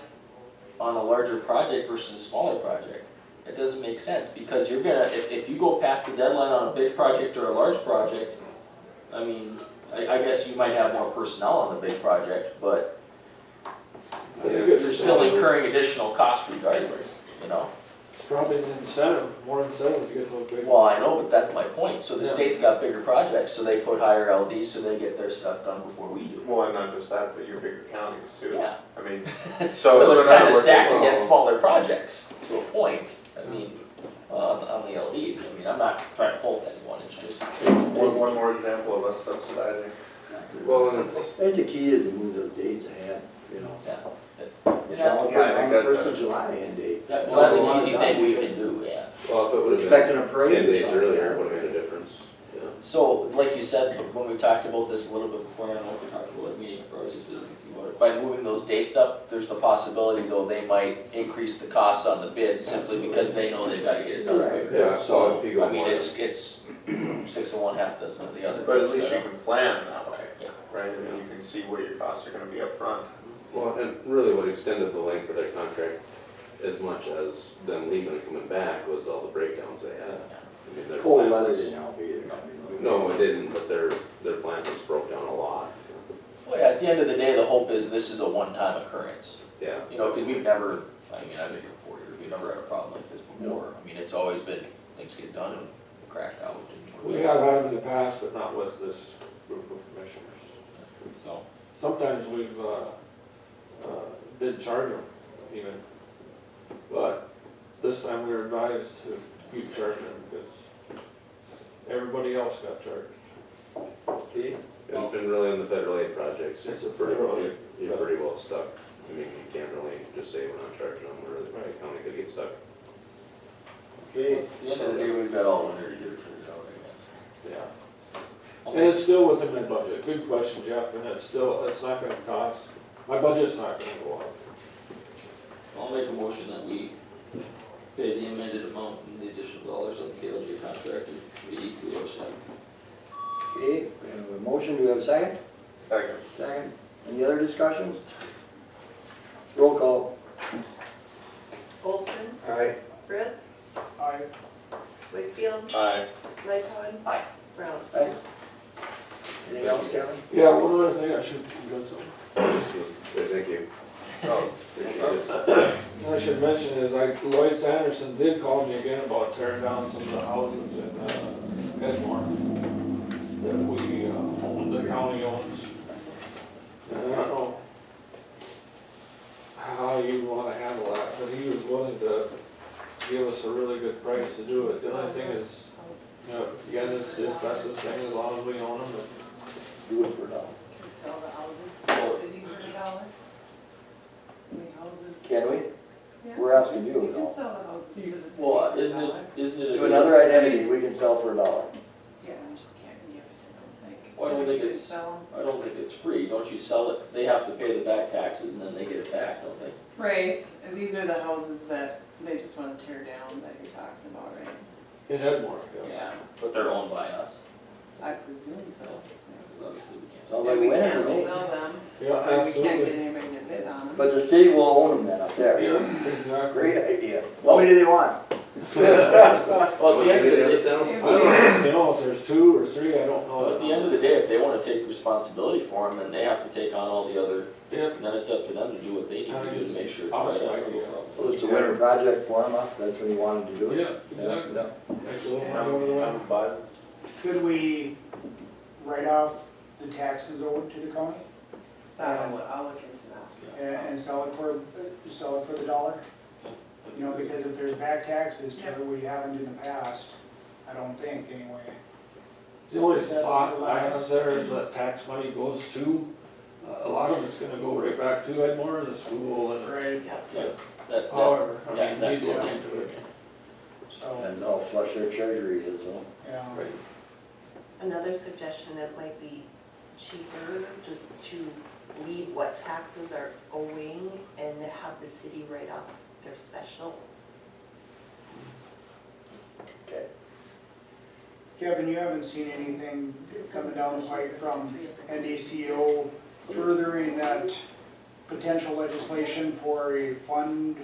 on a larger project versus a smaller project? It doesn't make sense, because you're gonna, if you go past the deadline on a big project or a large project, I mean, I guess you might have more personnel on the big project, but I think it's you're still incurring additional cost regardless, you know? It's probably an incentive, more incentive to get those big. Well, I know, but that's my point, so the Yeah. state's got bigger projects, so they put higher LD, so they get their stuff done before we do. Well, and not just that, but your bigger counties too. Yeah. I mean, So so it's in other kinda words, stacked well- against smaller projects, to a point, I mean, on the LDs, I mean, I'm not trying to fault anyone, it's just. one more example of us subsidizing. Well, and it's, I think the key is to move those dates ahead, you know. Yeah. It's all put Yeah, I think on the that's first a- of July end date. Well, that's an easy thing we can do, yeah. well, if it would have Expecting a been parade 10 or days something. earlier, it would have made a difference, yeah. So, like you said, when we talked about this a little bit before, I don't know if we talked about it meeting, or I was just visiting with you about it, by moving those dates up, there's the possibility though they might increase the costs on the bid simply because they know they've gotta get it done Right. quicker. Yeah, so if you go I mean, more it's 6 of one, half dozen of the other. But at least so- you can plan that way, Yeah. right? I mean, you can see what your costs are gonna be up front. Well, and really what extended the length of their contract as much as them leaving and coming back was all the breakdowns they had. I mean, their Cold plant weather was- didn't help either. No, it didn't, but their plant was broke down a lot. Well, yeah, at the end of the day, the hope is this is a one-time occurrence, Yeah, you know, because we've never, I mean, I've been here 4 years, we've never had a problem like this before. I mean, it's always been, things get done and cracked out. and- We have had in the past, but not with this group of commissioners. So, Sometimes we've, did charge them even, but this time we were advised to keep charging them because everybody else got charged. Okay. and really on the federal aid projects, It's it's a pretty, federal aid. you're pretty well stuck. I mean, you can't really just say we're not charging them, or the county could get stuck. Okay, at the end of the day, we've got all winter to get it figured out, I guess. Yeah. And it's still within my budget. Good question, Jeff, and it's not gonna cost, my budget's not gonna go up. I'll make a motion that we pay the amended amount and the additional dollars on the KLJ contract of 8207. okay, we have a motion, do we have a second? Second. Second. Any other discussions? Roll call. Olson, Aye. Brett, I, Wakefield, Aye. Lightcon. Aye. Brown. Aye. Anything else, Kevin? Yeah, one other thing I should, got something. Say thank you. Oh, Appreciate it. I should mention is Lloyd Sanderson did call me again about tearing down some of the houses in, Edmore that we, own, the county owns. And I don't know how you wanna handle that, but he was willing to give us a really good price to do it. The only thing is, you know, again, it's the asbestos thing, as long as we own them, Do it for now. Sell the houses, the city for a dollar. I mean, houses. Can we? Yeah. We're asking you, You can no. sell the houses to the city Well, for a dollar. isn't it? To another identity, we can sell for $1. Yeah, I just can't gift, I don't think. Well, I don't think You it's- sell I don't think it's free, don't you sell it, they have to pay the back taxes and then they get it back, don't they? 'em. Right, and these are the houses that they just wanna tear down that you're talking about, right? in Edmore, yes. Yeah, But they're owned by us, I presume so. because obviously we can't. Sounds So like we winter can't to me. sell them, Yeah, or we can't absolutely. get anybody to bid on them. But the city will own them then up there. Yeah, exactly. Great idea. How many do they want? Well, at the end of the day, I don't know if there's 2 or 3, I don't know. at the end of the day, if they wanna take responsibility for them, then they have to take on all the other, Yep. and then it's up to them to do what they need to do to make sure it's right. Well, it's a winter project for him, huh? That's when he wanted to do it. Yeah, exactly. Yeah. Actually, over the way. But Could we write off the taxes owed to the county I'll look into that. and sell it for the dollar? You know, because if there's back taxes to Yeah. it, we haven't in the past, I don't think, anyway. The only thought I have there is that tax money goes to, a lot of it's gonna go right back to Edmore, the school and. Right. That's, However, I yeah, mean, that's we the look thing. into it. So, And they'll flush their treasury is, though. yeah. Right. Another suggestion, it might be cheaper just to leave what taxes are owing and have the city write off their specials. Okay. Kevin, you haven't seen anything coming down the pipe from NDCO furthering that potential legislation for a fund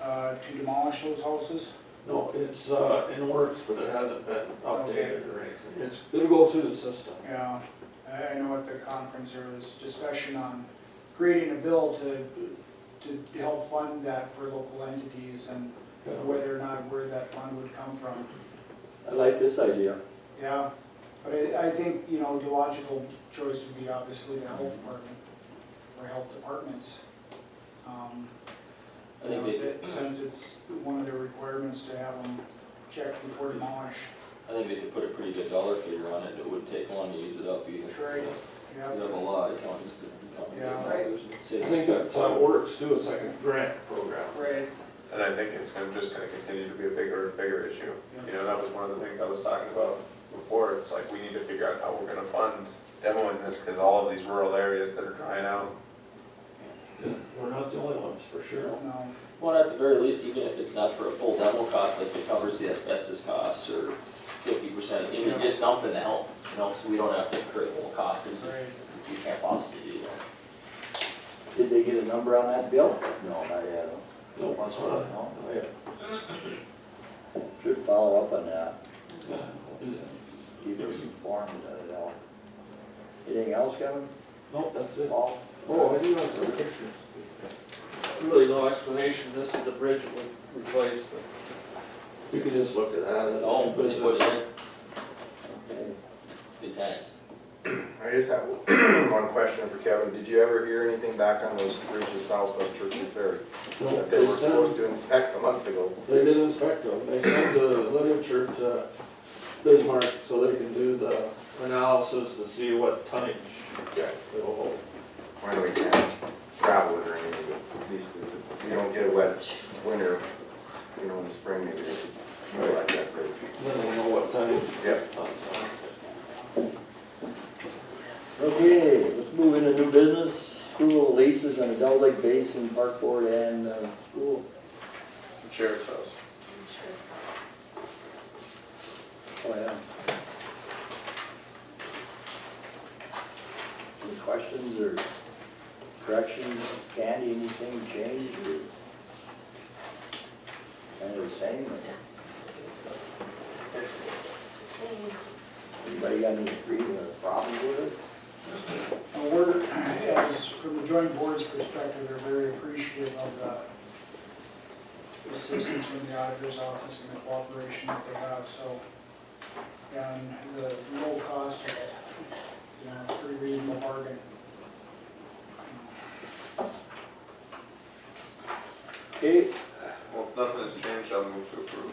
to demolish those houses? No, it's, in works, but it hasn't been updated or anything. It'll go through the system. Yeah, I know at the conference there was discussion on creating a bill to help fund that for local entities and whether or not where that fund would come from. I like this idea. Yeah, but I think, you know, the logical choice would be obviously the health department or health departments. I think Since it's one of their requirements to have them checked before demolish. I think they could put a pretty good dollar figure on it, it wouldn't take long to use it up either. Right. We Yeah, have a lot of counties that become Yeah. I think that's how it works too, it's like a grant program. right. And I think it's just gonna continue to be a bigger and bigger issue. You know, that was one of the things I was talking about before, it's like, we need to figure out how we're gonna fund demoing this, because all of these rural areas that are drying out. Yeah, we're not the only ones, for sure. No, Well, at the very least, even if it's not for a full demo cost, like it covers the asbestos costs or 50%, even just something to help, you know, so we don't have to incur the whole cost, because right. we can't possibly do that. Did they get a number on that bill? No, not yet. No, that's what I, No. oh, yeah. Should follow up on that. Yeah, I'll do that. Keep us informed, Anything else, Kevin? Nope, that's it. Paul? Oh, I do have some pictures. Really no explanation, this is the bridge that we replaced, but you could just look at that as Oh, a but they put it business. in, Okay. it's good times. I just have one question for Kevin. Did you ever hear anything back on those bridges south of Churches Ferry? No, That they were supposed to inspect a month ago. They did inspect them, they sent the literature to Bismarck so they can do the analysis to see what tonnage Okay. it'll hold. I know we can't travel it or anything, but at least if you don't get a wet winter, you know, in the spring, maybe they should utilize that bridge. Then we'll know what tonnage. Yep. Okay, let's move into new business. Approval of leases on Adult Lake Basin, Park Board, and school. Sheriff's house. Oh, yeah. Any questions or corrections? Candy, anything changed or? Kind of the same? Anybody got any problems with it? We're, as from the joint board's perspective, they're very appreciative of the assistance from the auditor's office and the cooperation that they have, so. And the low cost of it, you know, it's a pretty reasonable bargain. Okay, Well, if nothing has changed, I'll move to approve.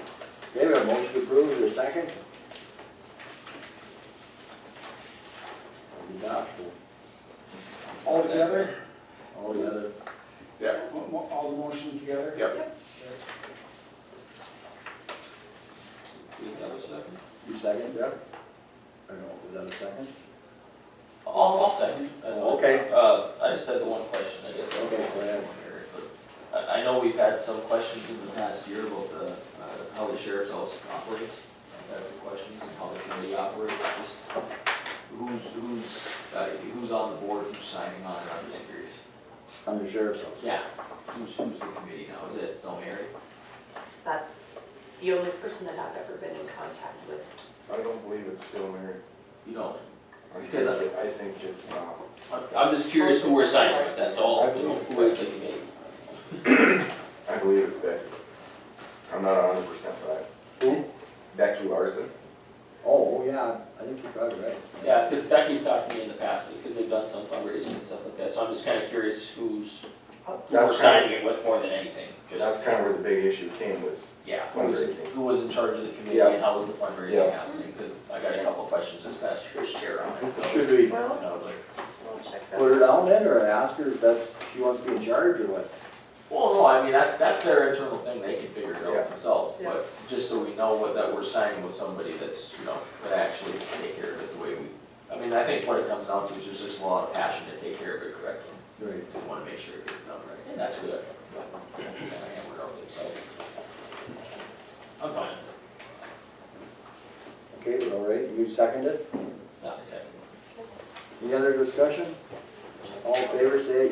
okay, we have a motion to approve, is there a second? Adoption. All together, All together. Yeah. all the motions together? Yep. Do you have a second? You second, Jeff? Or no, was that a second? I'll second. That's fine. Okay. I just had the one question, I guess. Okay, go ahead. I know we've had some questions in the past year about the, how the sheriff's house operates. I've had some questions on how the committee operates, just who's on the board, who's signing on, I'm just curious. On the sheriff's house. Yeah, who's the committee now, is it still Mary? That's the only person that I've ever been in contact with. I don't believe it's still married. You don't? I Because think it's, I'm just curious who we're signing with, that's all. I believe- Who is it, maybe? I believe it's Becky. I'm not 100% right. Who? Becky Larson. Oh, yeah, I think you're probably right. Yeah, because Becky's talked to me in the past, because they've done some fundraising and stuff like that, so I'm just kind of curious who we're That's signing it with more than anything. That's Just, kind of where the big issue came was yeah, fundraising. who was in charge of the committee Yeah. and how was the fundraising Yeah. happening? Because I got a couple questions this past year's chair on it, so. Should we Well, And I was like, I'll check that. put her down then, or ask her if that's, she wants to be in charge or what? well, no, I mean, that's their internal thing, they can figure it Yeah. out themselves, Yeah. but just so we know that we're signing with somebody that's, gonna actually take care of it the way I mean, I think what it comes down to is there's just a lot of passion to take care of it correctly. Right. We wanna make sure it gets done right, and that's good. I hammered out there, so. I'm fine, Okay, all right, you second it? not a second. Any other discussion? All in favor, say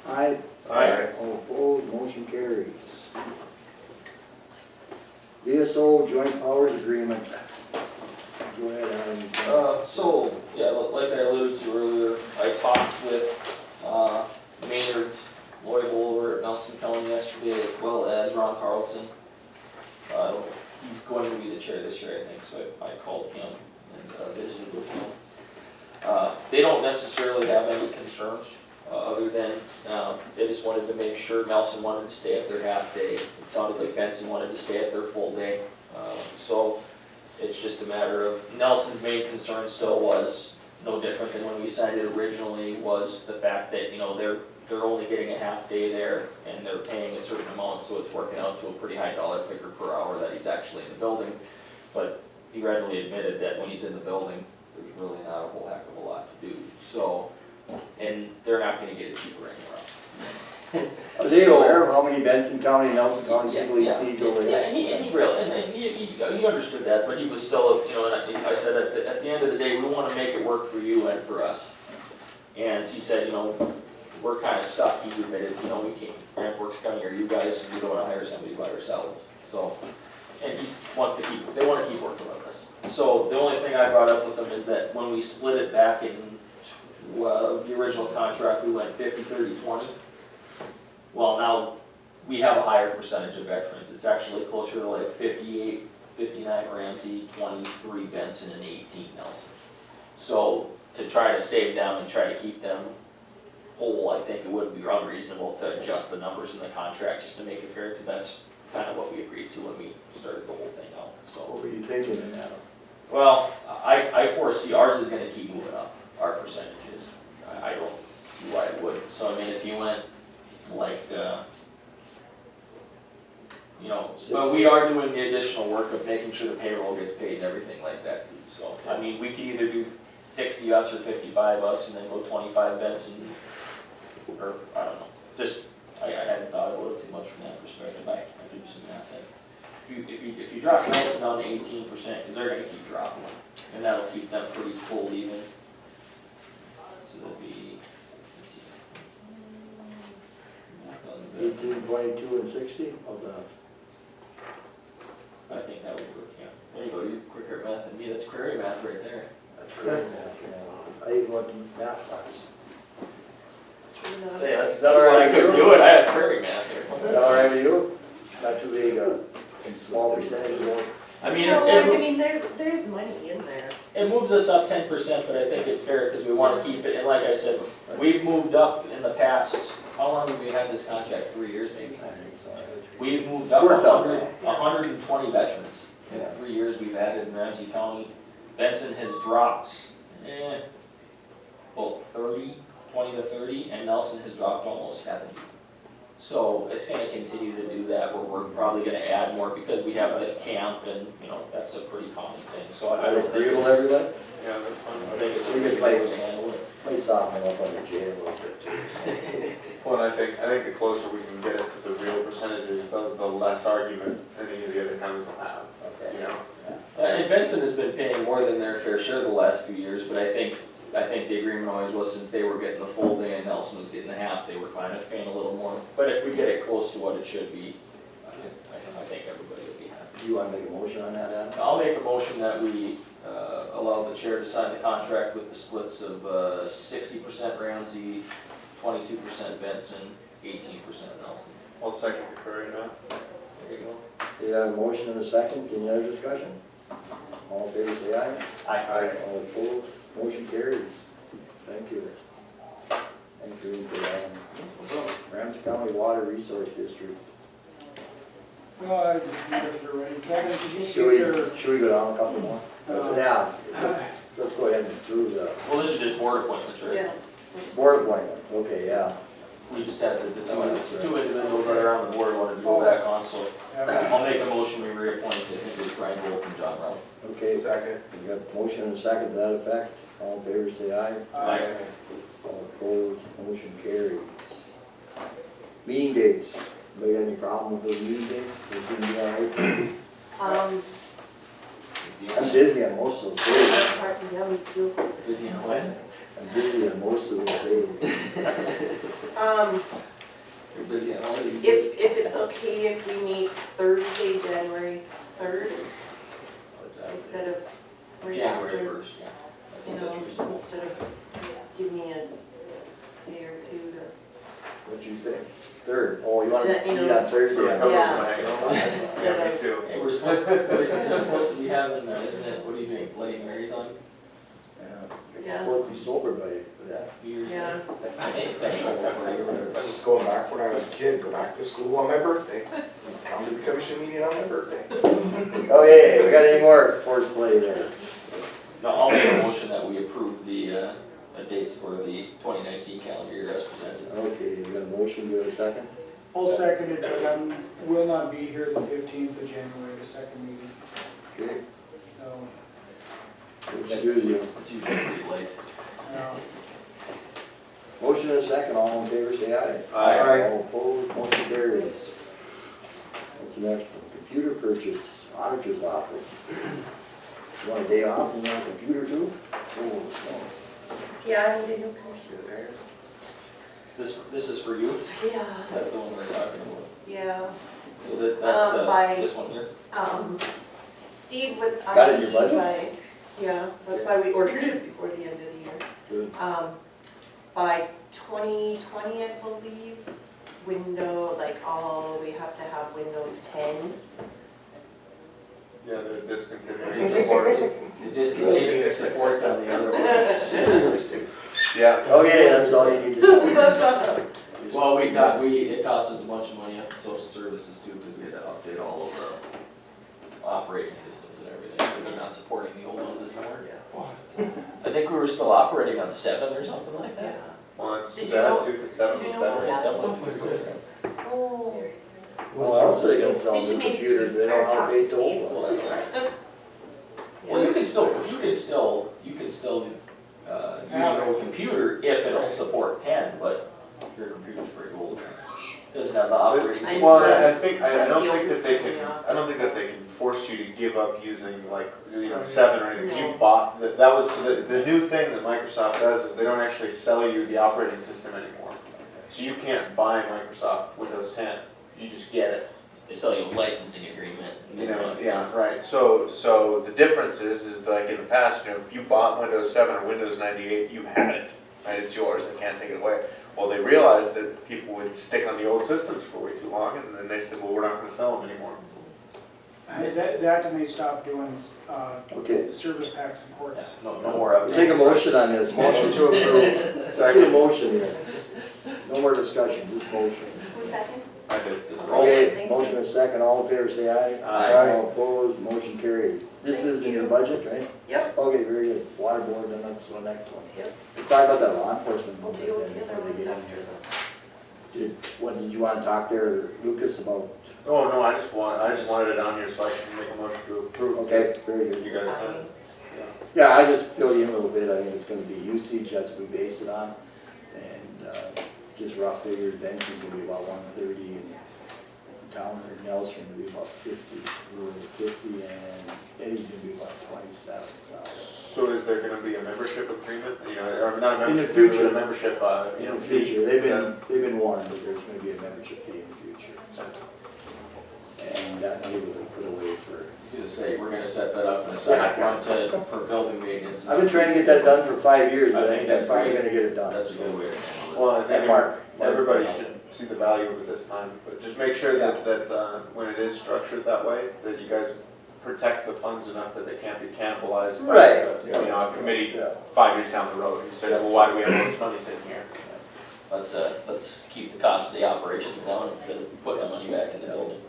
aye. Aye. All opposed, motion carries. VSO Joint Powers Agreement. Go ahead, Alan. So, yeah, like I alluded to earlier, I talked with, Maynard Loyal over at Nelson County yesterday, as well as Ron Carlson. He's going to be the chair this year, I think, so I called him and visited with him. They don't necessarily have any concerns, other than, they just wanted to make sure Nelson wanted to stay at their half day. It sounded like Benson wanted to stay at their full day. So it's just a matter of, Nelson's main concern still was, no different than when we signed it originally, was the fact that, they're only getting a half day there, and they're paying a certain amount, so it's working out to a pretty high dollar figure per hour that he's actually in the building. But he readily admitted that when he's in the building, there's really not a whole heck of a lot to do, so, and they're not gonna get it cheaper anywhere else. Are they aware of how many Benson County, Nelson County Yeah, people he yeah, sees over Yeah, there? and he really, and he understood that, but he was still, and I said, at the end of the day, we wanna make it work for you and for us. And he said, we're kinda stuck, he admitted, we can't, Grand Forks County or you guys, we don't wanna hire somebody by ourselves, so. And they wanna keep working with us. So the only thing I brought up with them is that when we split it back in, the original contract, we went 50, 30, 20. Well, now, we have a higher percentage of veterans, it's actually closer to like 58, 59 Ramsey, 23 Benson, and 18 Nelson. So, to try to save them and try to keep them whole, I think it would be unreasonable to adjust the numbers in the contract just to make it fair, because that's kind of what we agreed to when we started the whole thing out, so. What were you thinking, Adam? Well, I foresee ours is gonna keep moving up, our percentages. I don't see why it wouldn't. So, I mean, if you went like, but we are doing the additional work of making sure the payroll gets paid and everything like that too. So, I mean, we could either do 60 us or 55 us and then go 25 Benson, or, I don't know. Just, I hadn't thought about it too much from that perspective. I do some math then. If you drop Nelson down to 18%, because they're gonna keep dropping, and that'll keep them pretty full even. So that'd be, let's see. Math on the- 18, 22, and 60 of the, I think that would work, yeah. There you go, you're quicker at math than me, that's query math right there. that's good. I even went to math class. Say, that's why I couldn't do it, I had query math Is there. that all right with you? Not too big a small percentage of I mean, No, I it, mean, there's money in there. it moves us up 10%, but I think it's fair because we want to keep it, and like I said, we've moved up in the past, how long have we had this contract? 3 years maybe? I think so. We've moved up Worked out 120 veterans. In Yeah. 3 years we've added in Ramsey County. Benson has dropped, about 20 to 30, and Nelson has dropped almost 70. So it's gonna continue to do that, where we're probably gonna add more because we have the camp and, that's a pretty common thing. So I don't think Agreeable, it's, everybody? Yeah, that's fine. I think it's a We good just way might- to handle it. Might soften them up on the jail a little bit too. Well, and I think the closer we can get it to the real percentages, the less argument any of the other towns will have, Okay. And Benson has been paying more than their fair share the last few years, but I think the agreement always was, since they were getting the full day and Nelson was getting the half, they were fine with paying a little more. But if we get it close to what it should be, I think everybody would be happy. Do you wanna make a motion on that, Adam? I'll make a motion that we allow the chair to sign the contract with the splits of 60% Ramsey, 22% Benson, 18% Nelson. I'll second it for right now. There you go. You have a motion and a second, any other discussion? All in favor, say aye. Aye. All opposed, motion carries. Thank you. Thank you for that. Ramsey County Water Resource District. Well, I just wonder if they're ready. Kevin, could you see if they're, Should we go down a couple more? Uh, Yeah, let's go ahead and through the Well, this is just board appointments, right? Yeah. board appointments, okay, yeah. We just had the Oh, that's right. two individuals that are on the board wanted to go back on, so yeah, I'll make a motion, we reappoint, I think it's Brian Holt and John Brown. Okay, Second. we got a motion and a second to that effect. All in favor, say aye. Aye. All opposed, motion carries. Meeting dates. Anybody got any problem with those meeting dates? They seem to be all right. I'm busy on most of those days. Yeah, me too. Busy on when? I'm busy on most of those days. You're busy on all of these. If it's okay if we meet Thursday, January 3rd, instead of right January after, 1st, yeah. I you think that's know, reasonable. instead of give me a day or two to, What'd you say? Third? Oh, you want To, to you meet know, on Thursday? Yeah. instead Yeah, me of, too. Hey, we're supposed to be having, isn't it, what are you doing, Bloody Marys on yeah, Supposed to be sober by that. New Year's? yeah. Thanks, for you or whatever. I was just going back when I was a kid, go back to school on my birthday. Come to the commission meeting on my birthday. Okay, we got any more sports play there? No, I'll make a motion that we approve the dates for the 2019 calendar year as presented. Okay, we got a motion, do we have a second? I'll second it, but I will not be here the 15th of January, the second meeting, Okay, so, let's do you. It's usually pretty late. Motion and a second, all in favor, say aye. Aye. All opposed, motion carries. What's the next one? Computer purchase, auditor's office. You want a day off and you want a computer too? Oh, Yeah, I need a new computer. This is for you? Yeah, That's the one we're talking about. yeah. So that's By- this one here? Steve with Got it in your IT, budget? yeah, that's why we ordered it before the end of the year. Good. By 2020, I believe, we have to have Windows 10. Yeah, they're discontinuing support. They're discontinuing support on the other one. Yeah. Okay, that's all you need to know. Well, it cost us a bunch of money up in social services too, because we had to update all of the operating systems and everything, because they're not supporting the old ones anymore. I think we were still operating on 7 or something like Yeah. that. Well, it's Did you bad know- too, because 7 did was you know better. that? 7 wasn't good, good. Oh. Well, else are they gonna sell You should new maybe computers, they don't talk to update the Steve. old Well, ones. that's right. Well, you can still use your old computer if it'll support 10, but your computer's pretty old. Doesn't have the operating. I- Well, I That's don't the think oldest that they one in can, the I don't office. think that they can force you to give up using like, 7 or anything, 'cause you bought, that was, the new thing that Microsoft does is they don't actually sell you the operating system anymore. So you can't buy Microsoft Windows 10, you just get it. They sell you a licensing agreement. Yeah, right, so the difference is like in the past, if you bought Windows 7 or Windows 98, you had it, right, it's yours, they can't take it away. Well, they realized that people would stick on the old systems for way too long, and then they said, well, we're not gonna sell them anymore. That and they stopped doing, Okay, service pack supports. Yeah, no more we'll updates. take a motion on this, motion to approve. Let's get a motion here. No more discussion, just motion. Who's second? I did. Okay, motion is second, all in favor say aye. Aye. All opposed, motion carried. This is in your budget, right? Yep. Okay, very good. Water board, then that's the next one. Yep. Let's talk about that law enforcement. We'll budget deal then with the before other they ones get in after here. What did you want to talk there, Lucas, about? Oh, no, I just wanted it on here so I can make a motion to approve. Okay, very good. You guys sign it? Yeah, I just fill you in a little bit. I think it's gonna be usage, that's what we based it on. And, just rough figures, Benson's gonna be about 130 and Towner and Nelson gonna be about 50, rural 50, and Eddie's gonna be about 27. So is there gonna be a membership agreement, or not a In the membership, agreement, future. but a membership, In the fee? future, they've been warned that there's gonna be a membership fee in the future. And need that money to put away for. I was gonna say, we're gonna set that up in a second, one for building maintenance. I've been trying to get that done for 5 years, I but I think think I'm that's finally great. gonna get it done. That's a good way to handle it. Well, I And think Mark. everybody should see the value of it this time, but just make sure that, when it is structured that way, that you guys protect the funds enough that they can't be cannibalized by, Right. you know, a committee 5 years down the road who says, well, why do we have all this money sitting here? Let's keep the cost of the operations down instead of putting the money back in the building.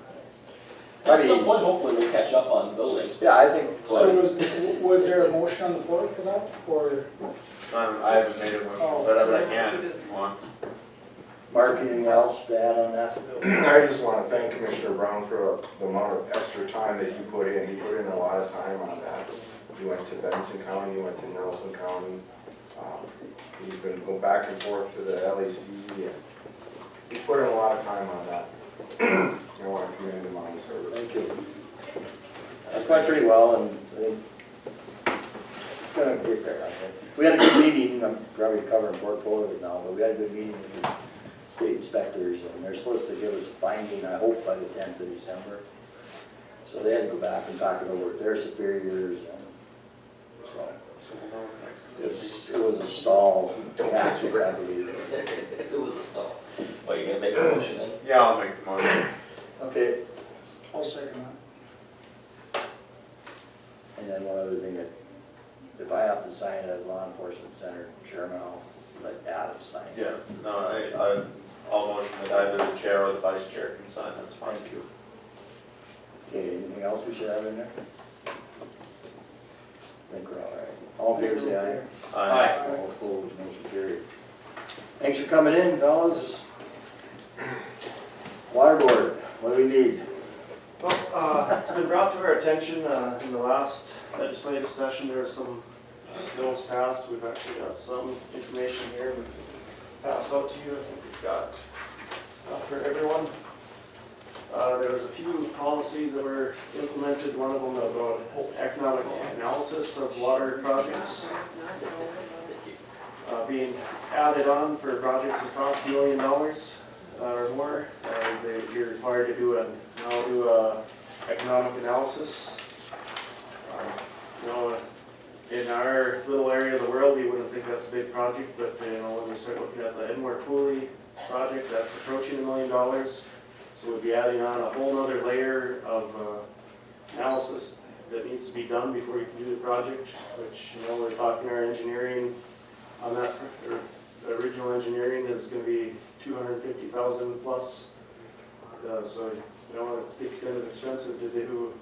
I At some mean- point, hopefully we'll catch up on buildings. Yeah, I think. So was there a motion on the floor for that, or? I haven't made a motion, but I can if you want. Mark, anything else to add on that? I just want to thank Commissioner Brown for the amount of extra time that he put in. He put in a lot of time on that. He went to Benson County, he went to Nelson County. He's been going back and forth to the LAC, and he put in a lot of time on that. I want to commend him on his service. Thank you. That went pretty well, and I think it's gonna get there, I think. We had a good meeting, I'm probably covering portfolio now, but we had a good meeting with the state inspectors, and they're supposed to give us a finding, I hope, by the 10th of December. So they had to go back and talk it over with their superiors, and so it was a stall tactic, I believe. It was a stall. Well, you gonna make a motion then? Yeah, I'll make the motion. Okay, I'll second that. and then one other thing, that if I have to sign it as law enforcement center chairman, I'll let Adam sign it. Yeah, no, I'll motion that either the chair or the vice chair can sign, that's fine. Thank you. Okay, anything else we should have in there? I think we're all right. All in favor, say aye. Aye. All opposed, motion carried. Thanks for coming in, fellas. Water board, what do we need? Well, it's been brought to our attention in the last legislative session, there were some bills passed. We've actually got some information here to pass out to you. I think we've got for everyone. There was a few policies that were implemented, one of them about economic analysis of water projects being added on for projects that cost $1 million or more. You're required to do a economic analysis. You know, in our little area of the world, we wouldn't think that's a big project, but you know, when we start looking at the Edmore Cooley project, that's approaching $1 million. So we'd be adding on a whole other layer of analysis that needs to be done before you can do the project, which, you know, we're talking our engineering on that, or the original engineering is gonna be $250,000 plus. So, you know, it's kind of expensive to do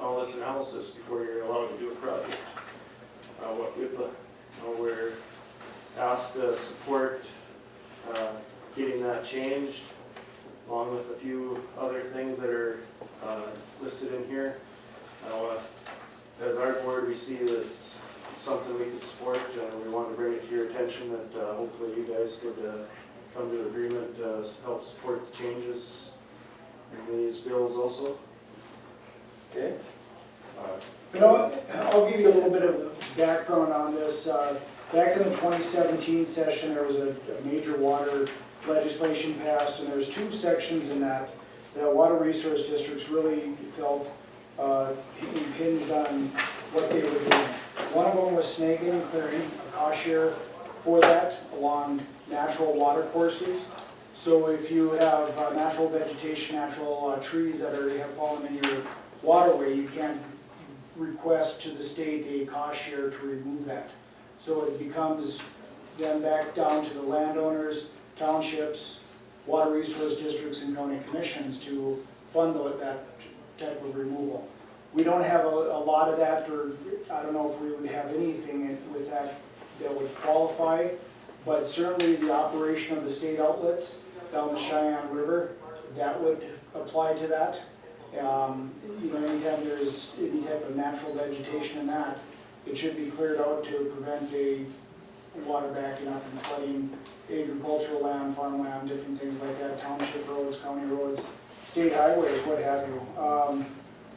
all this analysis before you're allowed to do a project. We're asked to support getting that changed, along with a few other things that are listed in here. As our board, we see that it's something we could support, and we want to bring it to your attention that hopefully you guys could come to an agreement to help support the changes in these bills also. Okay. You know, I'll give you a little bit of background on this. Back in the 2017 session, there was a major water legislation passed, and there's two sections in that water resource districts really felt impinged on what they were doing. One of them was snagging and clearing, a cost share for that along natural water courses. So if you have natural vegetation, natural trees that have fallen in your waterway, you can request to the state a cost share to remove that. So it becomes then back down to the landowners, townships, water resource districts, and county commissions to fund that type of removal. We don't have a lot of that, or I don't know if we would have anything with that would qualify, but certainly the operation of the state outlets down the Cheyenne River, that would apply to that. You know, anytime there's any type of natural vegetation in that, it should be cleared out to prevent a water backing up and flooding agricultural land, farmland, different things like that, township roads, county roads, state highways, what have you.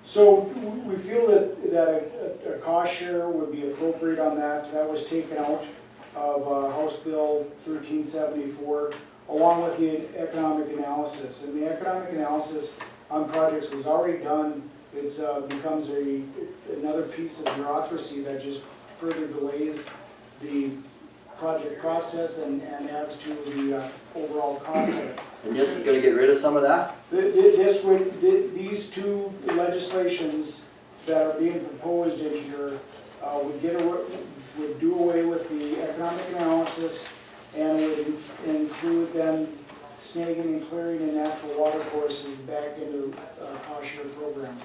So we feel that a cost share would be appropriate on that. That was taken out of House Bill 1374, along with the economic analysis. And the economic analysis on projects is already done, it's, becomes another piece of bureaucracy that just further delays the project process and adds to the overall cost of it. And this is gonna get rid of some of that? These two legislations that are being proposed in here would do away with the economic analysis and would include then snagging and clearing in natural water courses back into a cost share program.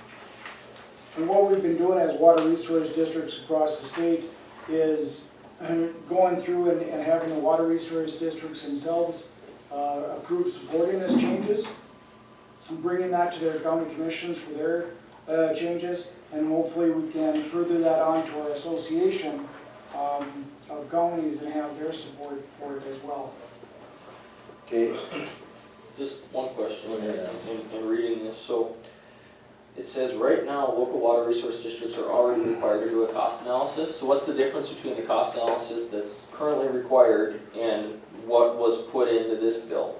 And what we've been doing as water resource districts across the state is going through and having the water resource districts themselves approve supporting these changes, and bringing that to their county commissions for their changes, and hopefully we can further that on to our association of counties and have their support for it as well. Okay, Just one question in reading this. So it says right now, local water resource districts are already required to do a cost analysis. So what's the difference between the cost analysis that's currently required and what was put into this bill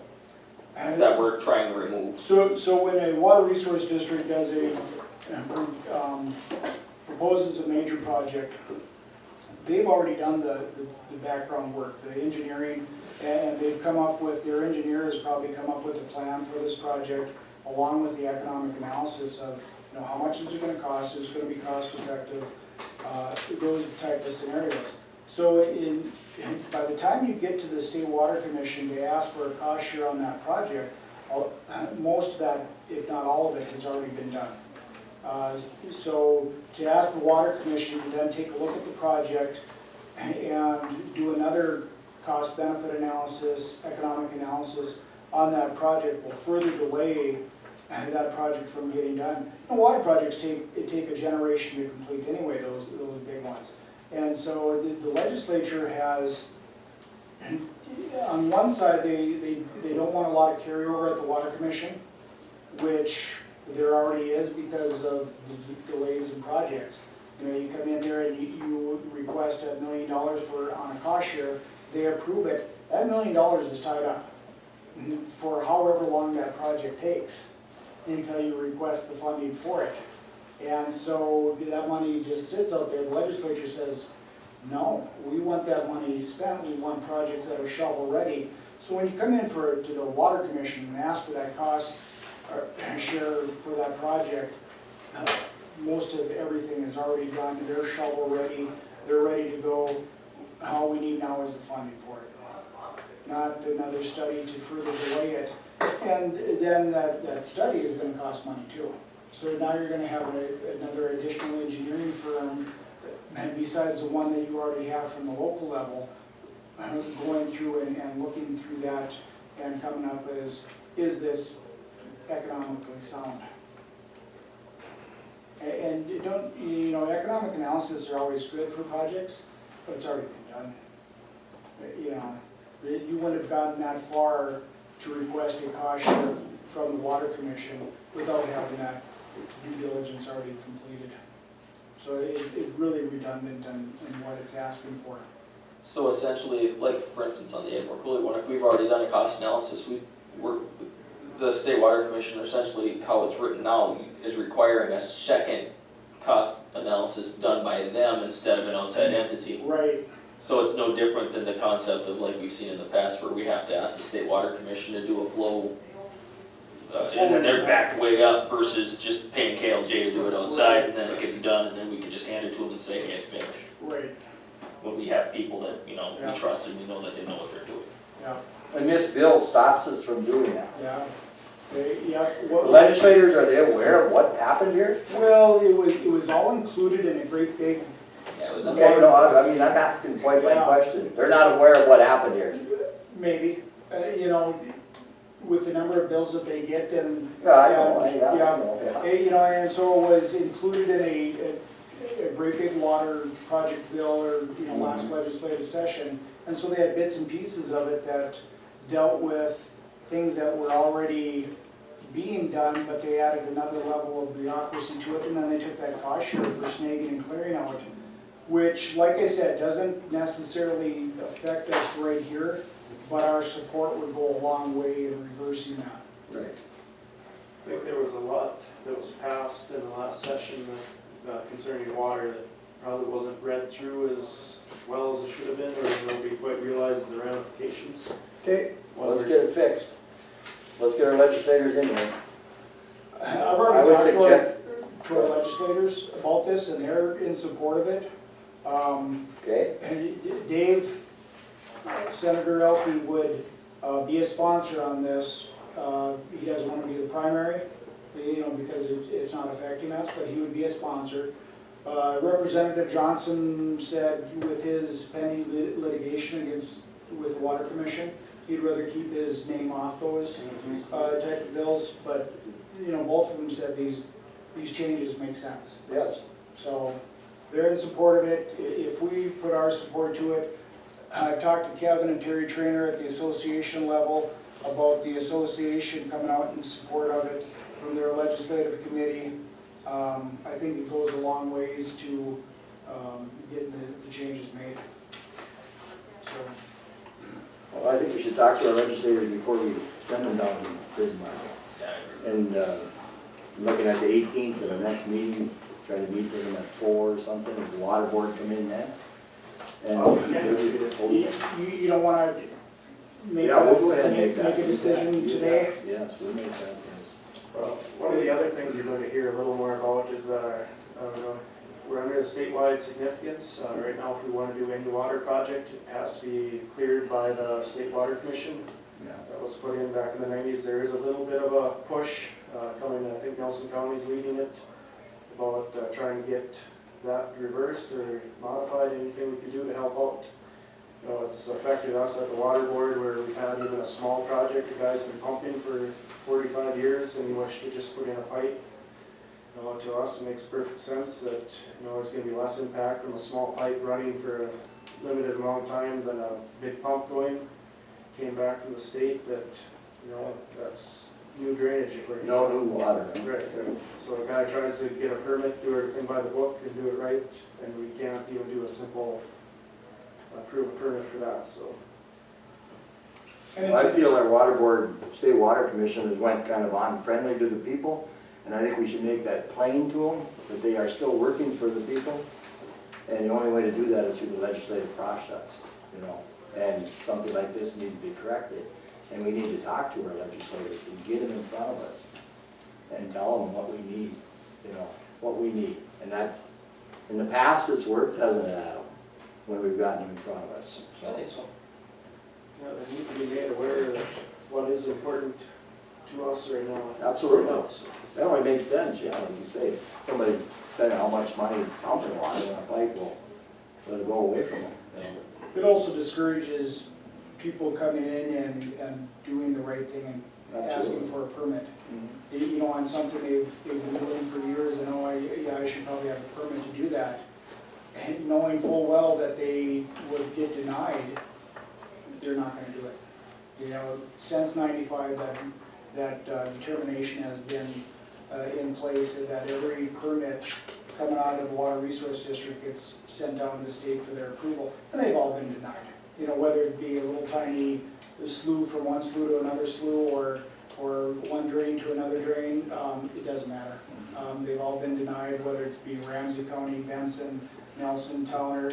that we're trying to remove? So when a water resource district does proposes a major project, they've already done the background work, the engineering, and they've come up with, their engineer has probably come up with a plan for this project along with the economic analysis of, you know, how much is it gonna cost, is it gonna be cost effective, those type of scenarios. So by the time you get to the State Water Commission to ask for a cost share on that project, most of that, if not all of it, has already been done. So to ask the Water Commission to then take a look at the project and do another cost benefit analysis, economic analysis on that project will further delay that project from getting done. And water projects take a generation to complete anyway, those big ones. And so the legislature has, on one side, they don't want a lot of carryover at the Water Commission, which there already is because of the delays in projects. You know, you come in there and you request $1 million on a cost share, they approve it, that $1 million is tied up for however long that project takes until you request the funding for it. And so that money just sits out there. The legislature says, no, we want that money spent, we want projects that are shovel ready. So when you come in to the Water Commission and ask for that cost share for that project, most of everything is already done, they're shovel ready, they're ready to go. All we need now is the funding for it, not another study to further delay it. And then that study is going to cost money too. So now you're going to have another additional engineering firm, and besides the one that you already have from the local level, going through and looking through that and coming up as, is this economically sound? And you don't, you know, economic analysis are always good for projects, but it's already been done. You know, you wouldn't have gotten that far to request a cost share from the Water Commission without having that due diligence already completed. So it's really redundant in what it's asking for. So essentially, like for instance on the Edmore Coulee one, if we've already done a cost analysis, the State Water Commission, essentially how it's written now, is requiring a second cost analysis done by them instead of an outside entity. Right. So it's no different than the concept of like we've seen in the past where we have to ask the State Water Commission to do a flow, and then they're backed way up versus just paying KLJ to do it outside, and then it gets done, and then we can just hand it to them and say, hey, it's finished. Right. When we have people that, you know, Yeah. we trust and we know that they know what they're doing. Yeah. and this bill stops us from doing that. Yeah. Yeah. Legislators, are they aware of what happened here? Well, it was all included in a great big. Yeah, it was Okay, no, I mean, I'm asking point blank question. They're not aware of what happened here. Maybe, you know, with the number of bills that they get and. Yeah, I know, Yeah. You know, and so it was included in a great big water project bill or, you know, last legislative session. And so they had bits and pieces of it that dealt with things that were already being done, but they added another level of bureaucracy to it. And then they took that cost share for snagging and clearing out, which, like I said, doesn't necessarily affect us right here, but our support would go a long way in reversing that. Right. I think there was a lot that was passed in the last session concerning water that probably wasn't read through as well as it should have been, or nobody quite realized the ramifications. Okay, well, let's get it fixed. Let's get our legislators in there. I've I already would talked suggest, to our legislators about this, and they're in support of it. okay, And Dave, Senator Elke would be a sponsor on this. He doesn't want to be the primary, because it's not affecting us, but he would be a sponsor. Representative Johnson said with his pending litigation with the Water Commission, he'd rather keep his name off those type of bills, but, both of them said these changes make sense. yes. So they're in support of it. If we put our support to it, I've talked to Kevin and Terry Trainer at the association level about the association coming out in support of it from their legislative committee. I think it goes a long ways to getting the changes made. So, Well, I think we should talk to our legislators before we send them down to prison market. And looking at the 18th of the next meeting, try to meet with them at 4 or something, if the water board come in then. And you don't want to make yeah, we'll go ahead and make that. a decision today? Yes, we'll make that, yes. Well, one of the other things you're going to hear a little more about is we're under the statewide significance. Right now, if we want to do any water project, it has to be cleared by the State Water Commission. Yeah. That was put in back in the 90s. There is a little bit of a push coming, I think Nelson County's leading it, about trying to get that reversed or modified, anything we can do to help out. It's affected us at the water board where we've had even a small project, the guy's been pumping for 45 years and he wished to just put in a pipe. To us, it makes perfect sense that, there's gonna be less impact from a small pipe running for a limited amount of time than a big pump going. Came back from the state that, that's new drainage. No new water. Huh? Right, so a guy tries to get a permit, do everything by the book and do it right, and we can't even do a simple approve a permit for that, so. I feel our water board, state water commission has went kind of unfriendly to the people, and I think we should make that plain to them, that they are still working for the people. And the only way to do that is through the legislative process, and something like this needs to be corrected. And we need to talk to our legislators and get them in front of us and tell them what we need, what we need. And that's, in the past, it's worked, hasn't it, Adam? When we've gotten them in front of us. I think so. Yeah, they need to be made aware of what is important to us right now. Absolutely. That only makes sense, like you say, somebody, depending on how much money pumping water in a pipe will let it go away from them. It also discourages people coming in and doing the right thing and asking for a permit. On something they've been doing for years, and I should probably have a permit to do that. And knowing full well that they would get denied, they're not gonna do it. Since '95, that determination has been in place, that every permit coming out of the Water Resource District gets sent down to the state for their approval, and they've all been denied. Whether it be a little tiny slough from one slough to another slough, or one drain to another drain, it doesn't matter. They've all been denied, whether it be Ramsey County, Benson, Nelson, Towner,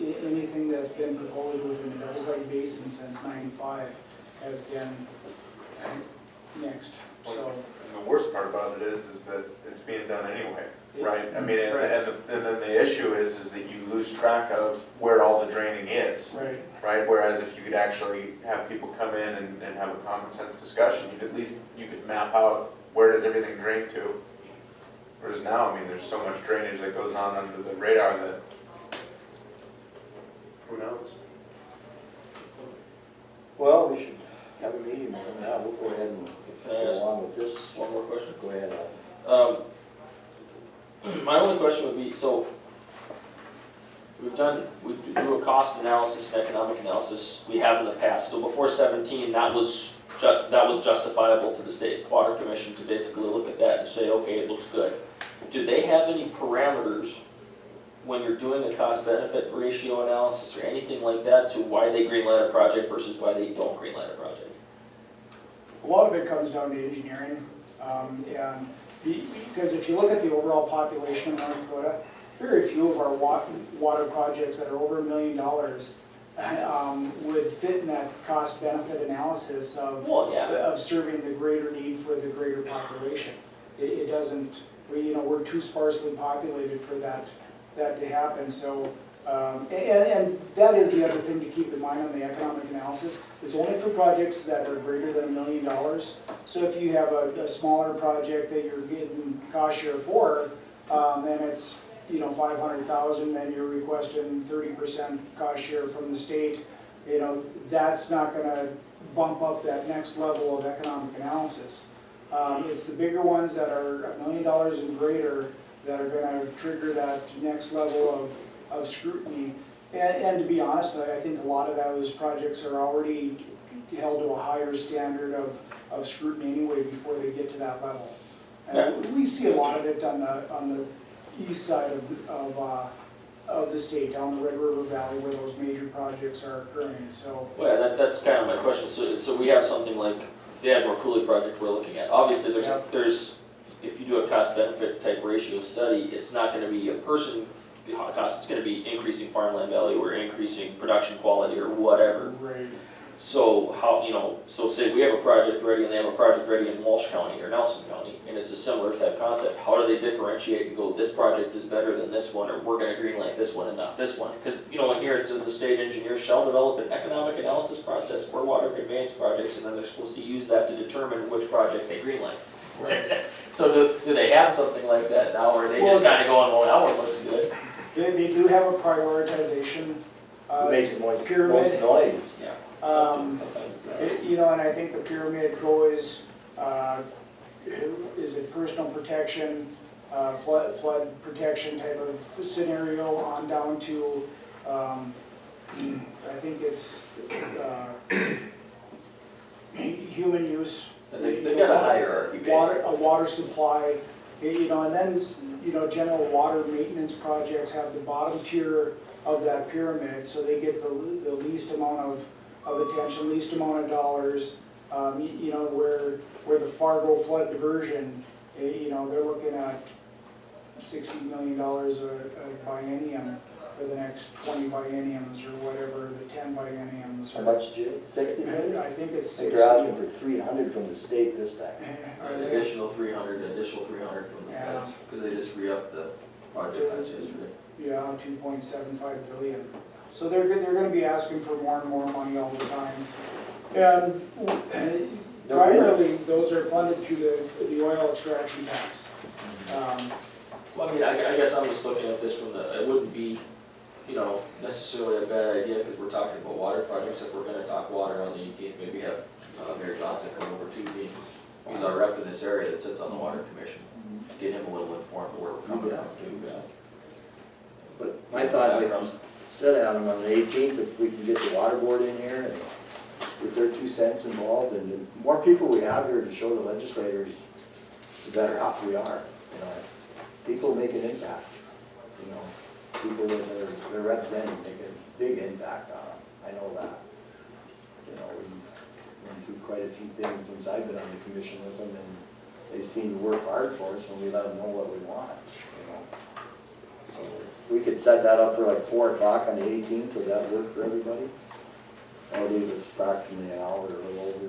anything that's been proposed within the Devils Lake Basin since '95 has been nixed. So. And the worst part about it is that it's being done anyway, right? I mean, Right. and then the issue is that you lose track of where all the draining is, Right. right? Whereas if you could actually have people come in and have a common sense discussion, you could map out where does everything drain to. Whereas now, there's so much drainage that goes on under the radar that, who knows? Well, we should have a meeting with them now, we'll go ahead and Can I ask go on with this. one more question? Go ahead, My only question would be, so we do a cost analysis and economic analysis, we have in the past. So before 17, that was justifiable to the State Water Commission to basically look at that and say, okay, it looks good. Do they have any parameters when you're doing a cost-benefit ratio analysis or anything like that to why they greenlight a project versus why they don't greenlight a project? A lot of it comes down to engineering. And because if you look at the overall population of North Dakota, very few of our water projects that are over $1 million would fit in that cost-benefit analysis of Well, yeah, of serving the greater need for the greater population. It doesn't, we're too sparsely populated for that to happen, so, and that is the other thing to keep in mind on the economic analysis. It's only for projects that are greater than $1 million. So if you have a smaller project that you're getting cost share for, and it's, 500,000, then you're requesting 30% cost share from the state, that's not gonna bump up that next level of economic analysis. It's the bigger ones that are $1 million and greater that are gonna trigger that next level of scrutiny. And to be honest, I think a lot of those projects are already held to a higher standard of scrutiny anyway before they get to that level. And we see a lot of it on the east side of the state, down the Red River Valley where those major projects are occurring, so. well, that's kind of my question, so we have something like the Admiral Cooley project we're looking at. Obviously, there's, if you do a cost-benefit type ratio study, it's not gonna be a person cost, it's gonna be increasing farmland value or increasing production quality or whatever. Right. So how, so say we have a project ready and they have a project ready in Walsh County or Nelson County, and it's a similar type concept, how do they differentiate and go, this project is better than this one, or we're gonna greenlight this one and not this one? Because, in here it says the state engineer shall develop an economic analysis process for water conveyance projects, and then they're supposed to use that to determine which project they greenlight. So do they have something like that now, or are they just kinda going, well, that one looks good? They do have a prioritization Makes the most pyramid. noise. Yeah. And I think the pyramid goes, is it personal protection, flood protection type of scenario on down to, I think it's human use. They've got a hierarchy, basically. A water supply, and then, general water maintenance projects have the bottom tier of that pyramid, so they get the least amount of attention, least amount of dollars. Where the Fargo flood diversion, they're looking at $60 million a biennium for the next 20 bienniums or whatever, the 10 bienniums. How much, Jim? 60 million? I think it's 60. They're asking for 300 from the state this time. An additional 300 from the feds, because they just re-upped the project last yesterday. Yeah, 2.75 billion. So they're gonna be asking for more and more money all the time. And primarily, those are funded through the oil extraction tax. Well, I guess I'm just looking at this from it wouldn't be, necessarily a bad idea, because we're talking about water projects. If we're gonna talk water on the 18th, maybe have Mayor Johnson come over too. He's our rep in this area that sits on the water commission. Get him a little informed of where we're coming from too. But my thought, like I said, Adam, on the 18th, if we can get the water board in here and get their 2 cents involved, and the more people we have here to show the legislators, the better off we are. People make an impact. People that they're representing make a big impact on them. I know that. We've been through quite a few things since I've been on the commission with them, and they seem to work hard for us when we let them know what we want. So we could set that up for like 4 o'clock on the 18th. Would that work for everybody? I'll leave us approximately an hour or a little over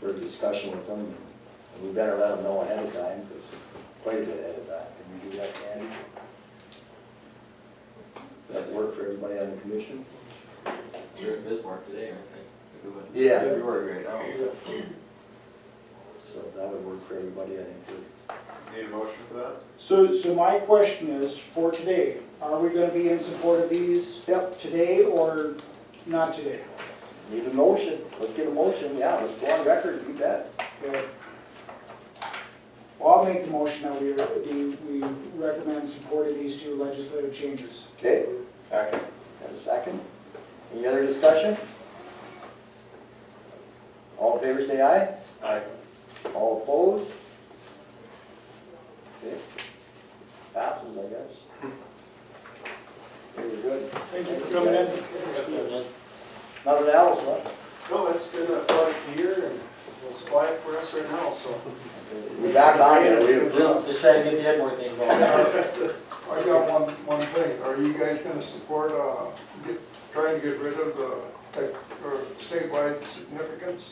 for a discussion with them. And we better let them know ahead of time, because quite a bit ahead of time. Can we do that, Andy? Does that work for everybody on the commission? They're in Bismarck today, aren't they? Yeah. February right now. So that would work for everybody, I think. Need a motion for that? So my question is, for today, are we gonna be in support of these today or not today? Need a motion. Let's get a motion. Yeah, let's go on record. You bet. Okay. Well, I'll make the motion that we recommend support of these 2 legislative changes. Okay. Second. Have a second. Any other discussion? All in favor, say aye. Aye. All opposed? Okay. Passes, I guess. Very good. Thank you for coming in. Nothing else, huh? No, it's been a quiet year, and it's quiet for us parks right now, so. We back on it, we, Just trying to get the Edmore thing going. I got one thing, are you guys gonna support, trying to get rid of or statewide significance?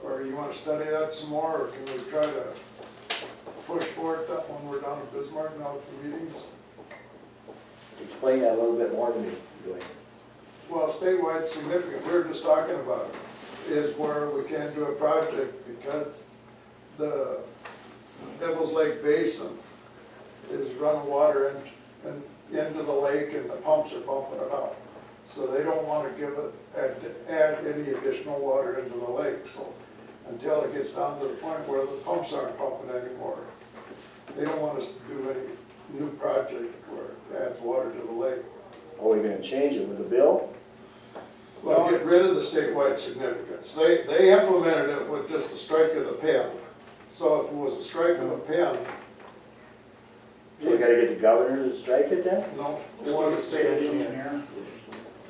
Or you wanna study that some more, or can we try to push for it that when we're down at Bismarck now at the meetings? explain that a little bit more to me, Dwayne. Well, statewide significant, we were just talking about it, is where we can't do a project because the Devil's Lake Basin is running water into the lake and the pumps are pumping it out. So they don't want to add any additional water into the lake. So until it gets down to the point where the pumps aren't pumping anymore, they don't want us to do any new project where it adds water to the lake. Are we gonna change it with the bill? Well, get rid of the statewide significance. They implemented it with just a strike of the pen. So if it was a strike of a pen, So we gotta get the governor to strike it then? no, it It wasn't was a state state engineer. engineer.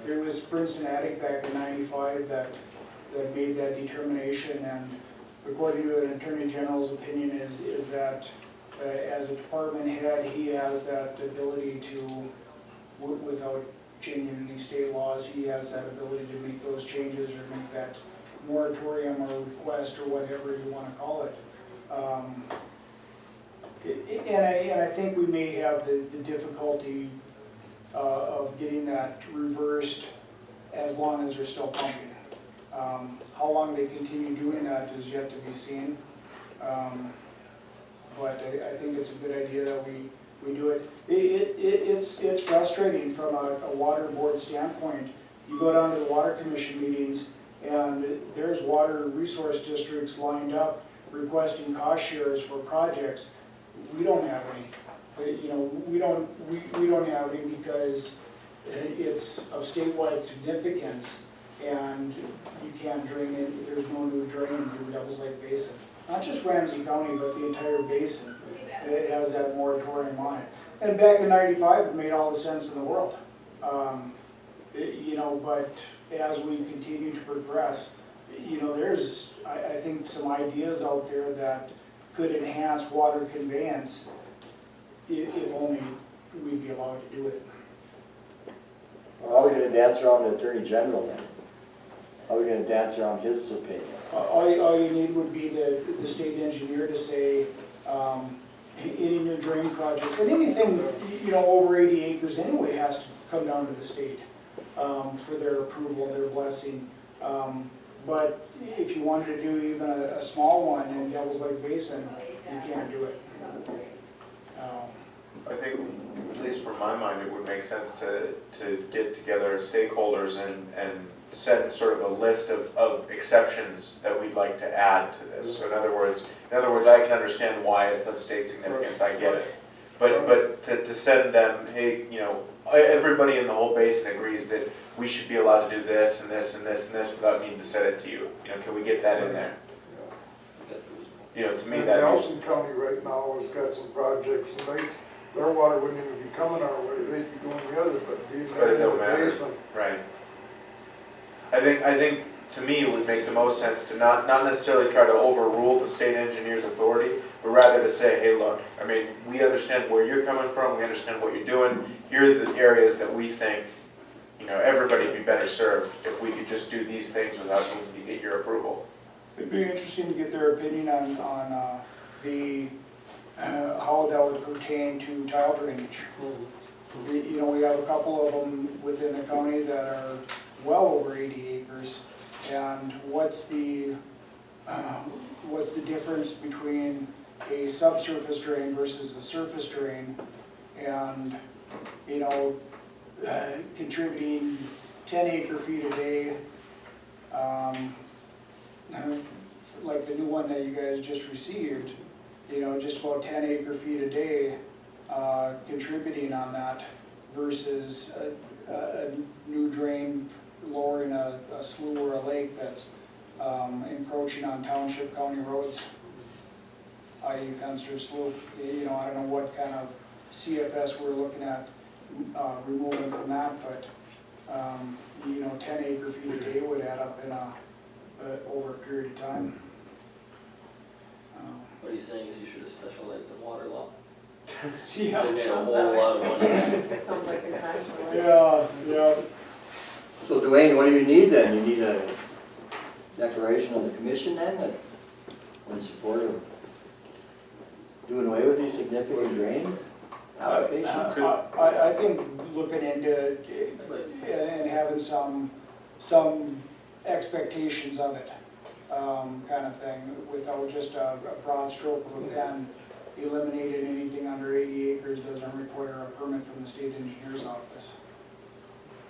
It was Princeton back in '95 that made that determination, and according to an attorney general's opinion is that as a department head, he has that ability to, without changing any state laws, he has that ability to make those changes or make that moratorium or request or whatever you want to call it. And I think we may have the difficulty of getting that reversed as long as they're still pumping. How long they continue doing that is yet to be seen. But I think it's a good idea that we do it. It's frustrating from a water board standpoint. You go down to the water commission meetings and there's water resource districts lined up requesting cost shares for projects. We don't have any. You know, we don't have any because it's of statewide significance and you can't drain it. There's no new drains in the Devil's Lake Basin. Not just Ramsey County, but the entire basin. It has that moratorium on it. And back in '95, it made all the sense in the world. You know, but as we continue to progress, you know, there's, I think, some ideas out there that could enhance water conveyance if only we'd be allowed to do it. Well, how are we gonna dance around the attorney general then? How are we gonna dance around his opinion? All you need would be the state engineer to say, any new drain projects, and anything, you know, over 80 acres anyway has to come down to the state for their approval, their blessing. But if you wanted to do even a small one in Devil's Lake Basin, you can't do it. I think, at least from my mind, it would make sense to get together stakeholders and set sort of a list of exceptions that we'd like to add to this. So in other words, I can understand why it's of state significance, I get it. But to send them, hey, you know, everybody in the whole basin agrees that we should be allowed to do this and this and this and this without needing to send it to you. You know, can we get that in there? You know, to me And that is, Nelson County right now has got some projects, and their water wouldn't even be coming our way, they'd be going the other, but being But it in don't the matter. basin. right. I think to me it would make the most sense to not necessarily try to overrule the state engineer's authority, but rather to say, hey, look, I mean, we understand where you're coming from, we understand what you're doing. Here are the areas that we think, you know, everybody'd be better served if we could just do these things without needing to get your approval. It'd be interesting to get their opinion on how that would pertain to tile drainage. You know, we have a couple of them within the county that are well over 80 acres. And what's the difference between a subsurface drain versus a surface drain? And, you know, contributing 10 acre feet a day, like the new one that you guys just received, you know, just about 10 acre feet a day contributing on that versus a new drain lowering a slough or a lake that's encroaching on township county roads, i.e. fenced or slough. You know, I don't know what kind of CFS we're looking at removing from that, but you know, 10 acre feet a day would add up in over a period of time. he's saying is you should have specialized in water law. Yeah. They made a whole lot of money. Sounds like it's actually. Yeah. So Dwayne, what do you need then? You need a declaration of the commission then, that we're in support of doing away with these significant drain applications? I think looking into it and having some expectations of it, kind of thing, without just a broad stroke and eliminating anything under 80 acres doesn't require a permit from the state engineer's office.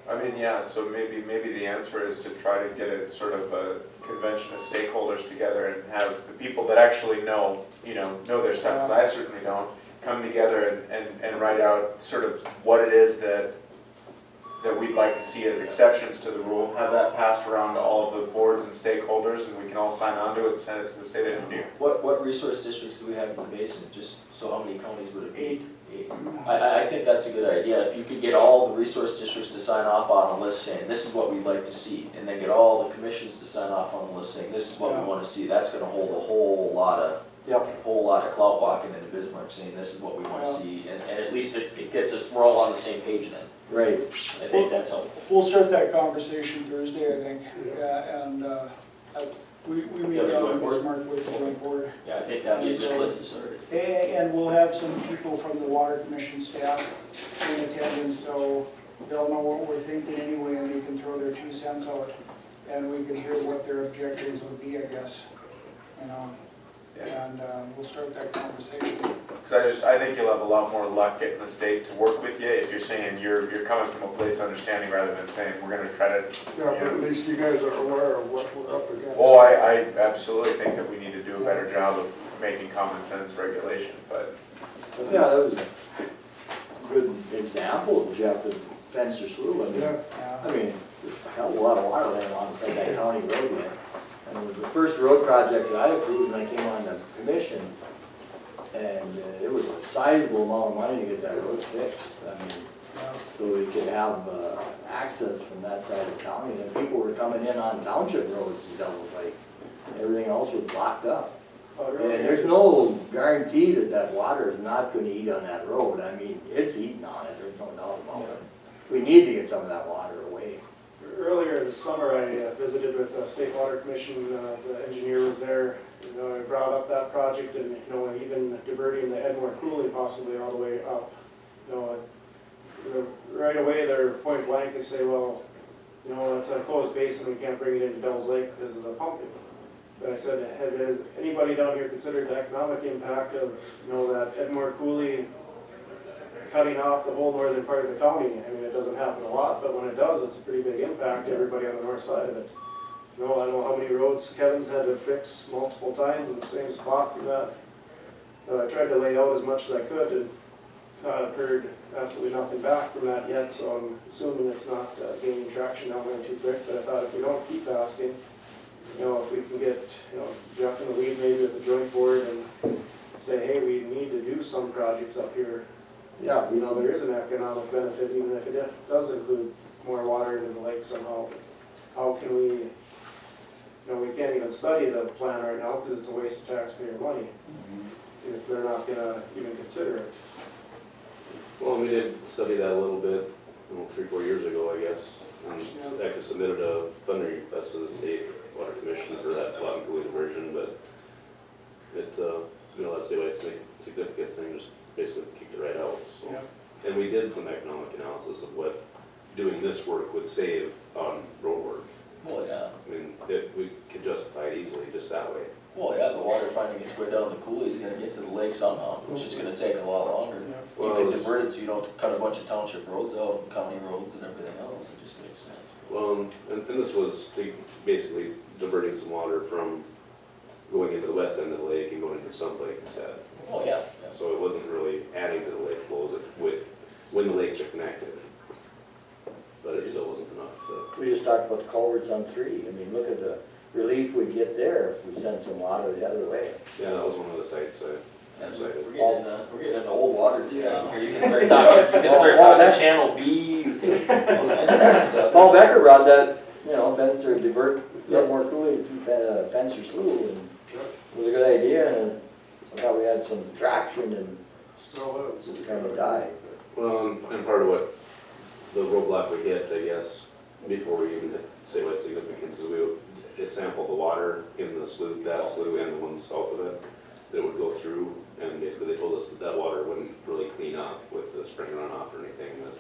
I mean, yeah, so maybe the answer is to try to get a sort of a convention of stakeholders together and have the people that actually know their stuff, because I certainly don't, come together and write out sort of what it is that we'd like to see as exceptions to the rule, have that passed around to all of the boards and stakeholders, and we can all sign on to it and send it to the state engineer. What resource districts do we have in the basin? Just so how many counties would it be? 8. I think that's a good idea. If you could get all the resource districts to sign off on a list saying, this is what we'd like to see, and then get all the commissions to sign off on the list saying, this is what we want to see, that's gonna hold a whole lot of clout walking into Bismarck saying, this is what we want to see, and at least it gets us, we're all on the same page then. Right. I think that's helpful. We'll start that conversation Thursday, I think, and we meet Yeah, the down joint in board. Bismarck with the joint board. Yeah, I think that'd be a good place to start. And we'll have some people from the water commission staff in attendance, so they'll know what we're thinking anyway, and they can throw their 2 cents out, and we can hear what their objectives would be, I guess, and we'll start that conversation. Because I think you'll have a lot more luck getting the state to work with you if you're saying you're coming from a place of understanding rather than saying we're going to try to. Yeah, but at least you guys are aware of what we're up against. Oh, I absolutely think that we need to do a better job of making common sense regulation, but. Yeah, that was a good example, Jeff, of Spencer Slough. I mean, there's a hell of a lot of water there along that county road there. And it was the first road project that I approved when I came on the commission. And it was a sizable amount of money to get that road fixed. I mean, so we could have access from that side of the county. And people were coming in on township roads to Devils Lake. Everything else was blocked up. And there's no guarantee that that water is not going to eat on that road. I mean, it's eating on it, there's no doubt about it. We need to get some of that water away. Earlier this summer, I visited with the State Water Commission, the engineer was there. I brought up that project and, even diverting the Edmore Coulee possibly all the way up. Right away they're point blank, they say, well, it's a closed basin, we can't bring it into Devils Lake because of the pumping. But I said, has anybody down here considered the economic impact of, that Edmore Coulee cutting off the whole northern part of the county? I mean, it doesn't happen a lot, but when it does, it's a pretty big impact to everybody on the north side of it. I don't know how many roads Kevin's had to fix multiple times in the same spot from that. I tried to lay out as much as I could and I've heard absolutely nothing back from that yet, so I'm assuming it's not gaining traction down there too quick, but I thought if we don't keep asking, if we can get, Jeff in the lead maybe with the joint board and say, hey, we need to do some projects up here. Yeah. There is an economic benefit, even if it does include more water into the lake somehow. How can we, we can't even study the plan right now because it's a waste of taxpayer money if they're not gonna even consider it. Well, we did study that a little bit, 3-4 years ago, I guess. And actually submitted a funding request to the State Water Commission for that Flat and Coulee diversion, but it, that state waste significance thing just basically kicked it right out, so. Yeah. And we did some economic analysis of what doing this work would save on road work. Well, yeah. I mean, we could justify it easily just that way. Well, yeah, the water finding its way down the coulee is gonna get to the lake somehow, it's just gonna take a lot longer. Well, You can divert it so you don't cut a bunch of township roads out, and county roads and everything else, it just makes sense. Well, and this was to basically diverting some water from going into the west end of the lake and going into Sun Lake instead. Oh, yeah. So it wasn't really adding to the lake flows when the lakes are connected. But it still wasn't enough to. We just talked about the culverts on 3. I mean, look at the relief we get there if we send some water the other way. Yeah, that was one of the sites I cited. We're getting into old water discussion here, you can start talking Channel B, you can, all that kind of stuff. Paul Becker brought that, fence or divert Edmore Coulee through Spencer Slough, and it was a good idea, and I thought we had some traction and Still is. just kind of died. Well, and part of what the roadblock we hit, I guess, before we even say what significance is, it sampled the water in the slough, that slough and the one south of it, that it would go through, and basically they told us that that water wouldn't really clean up with the spring runoff or anything, that,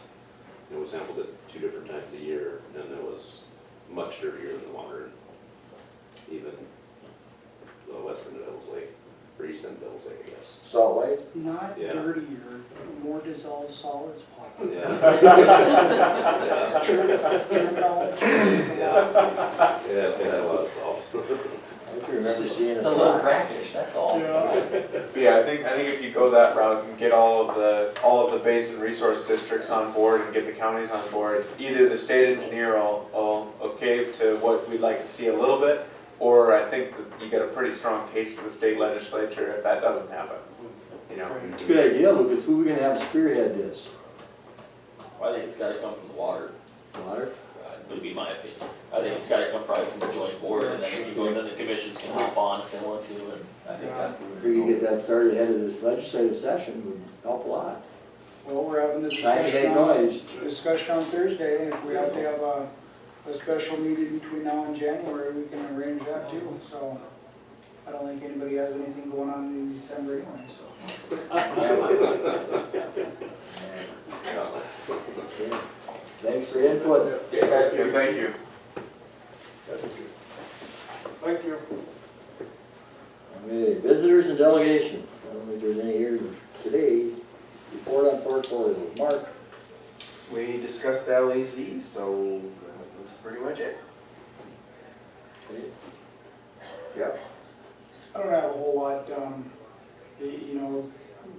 you know, we sampled it 2 different times a year, and it was much dirtier than the water, even the west end of Devil's Lake, or east end of Devil's Lake, I guess. Saltways? Not Yeah. dirtier, more dissolved solids pop. Yeah. Terminology. Yeah, it had a lot of salts. I can remember seeing it. It's a little brackish, that's all. But yeah, I think if you go that route and get all of the basin resource districts on board and get the counties on board, either the state engineer will okay to what we'd like to see a little bit, or I think that you get a pretty strong case to the state legislature if that doesn't happen. You know, It's a good idea, Lucas. Who are we gonna have spearhead this? I think it's gotta come from the water, Water? would be my opinion. I think it's gotta come probably from the joint board, and then we can go, and then the commissions can hop on if they want to, and I think that's the. If we could get that started ahead of this legislative session, would help a lot. Well, we're having the Trying to make discussion on noise. Thursday, if we have to have a special meeting between now and January, we can arrange that too, so. I don't think anybody has anything going on in December anyway, so. Okay. Thanks for your input. Yes, guys. yeah, thank you. Thank you. Okay, visitors and delegations. I don't think there's any here today. Report on portfolio. Mark? We discussed the LAZ, so that's pretty much it. Okay. Yeah. I don't have a whole lot, you know,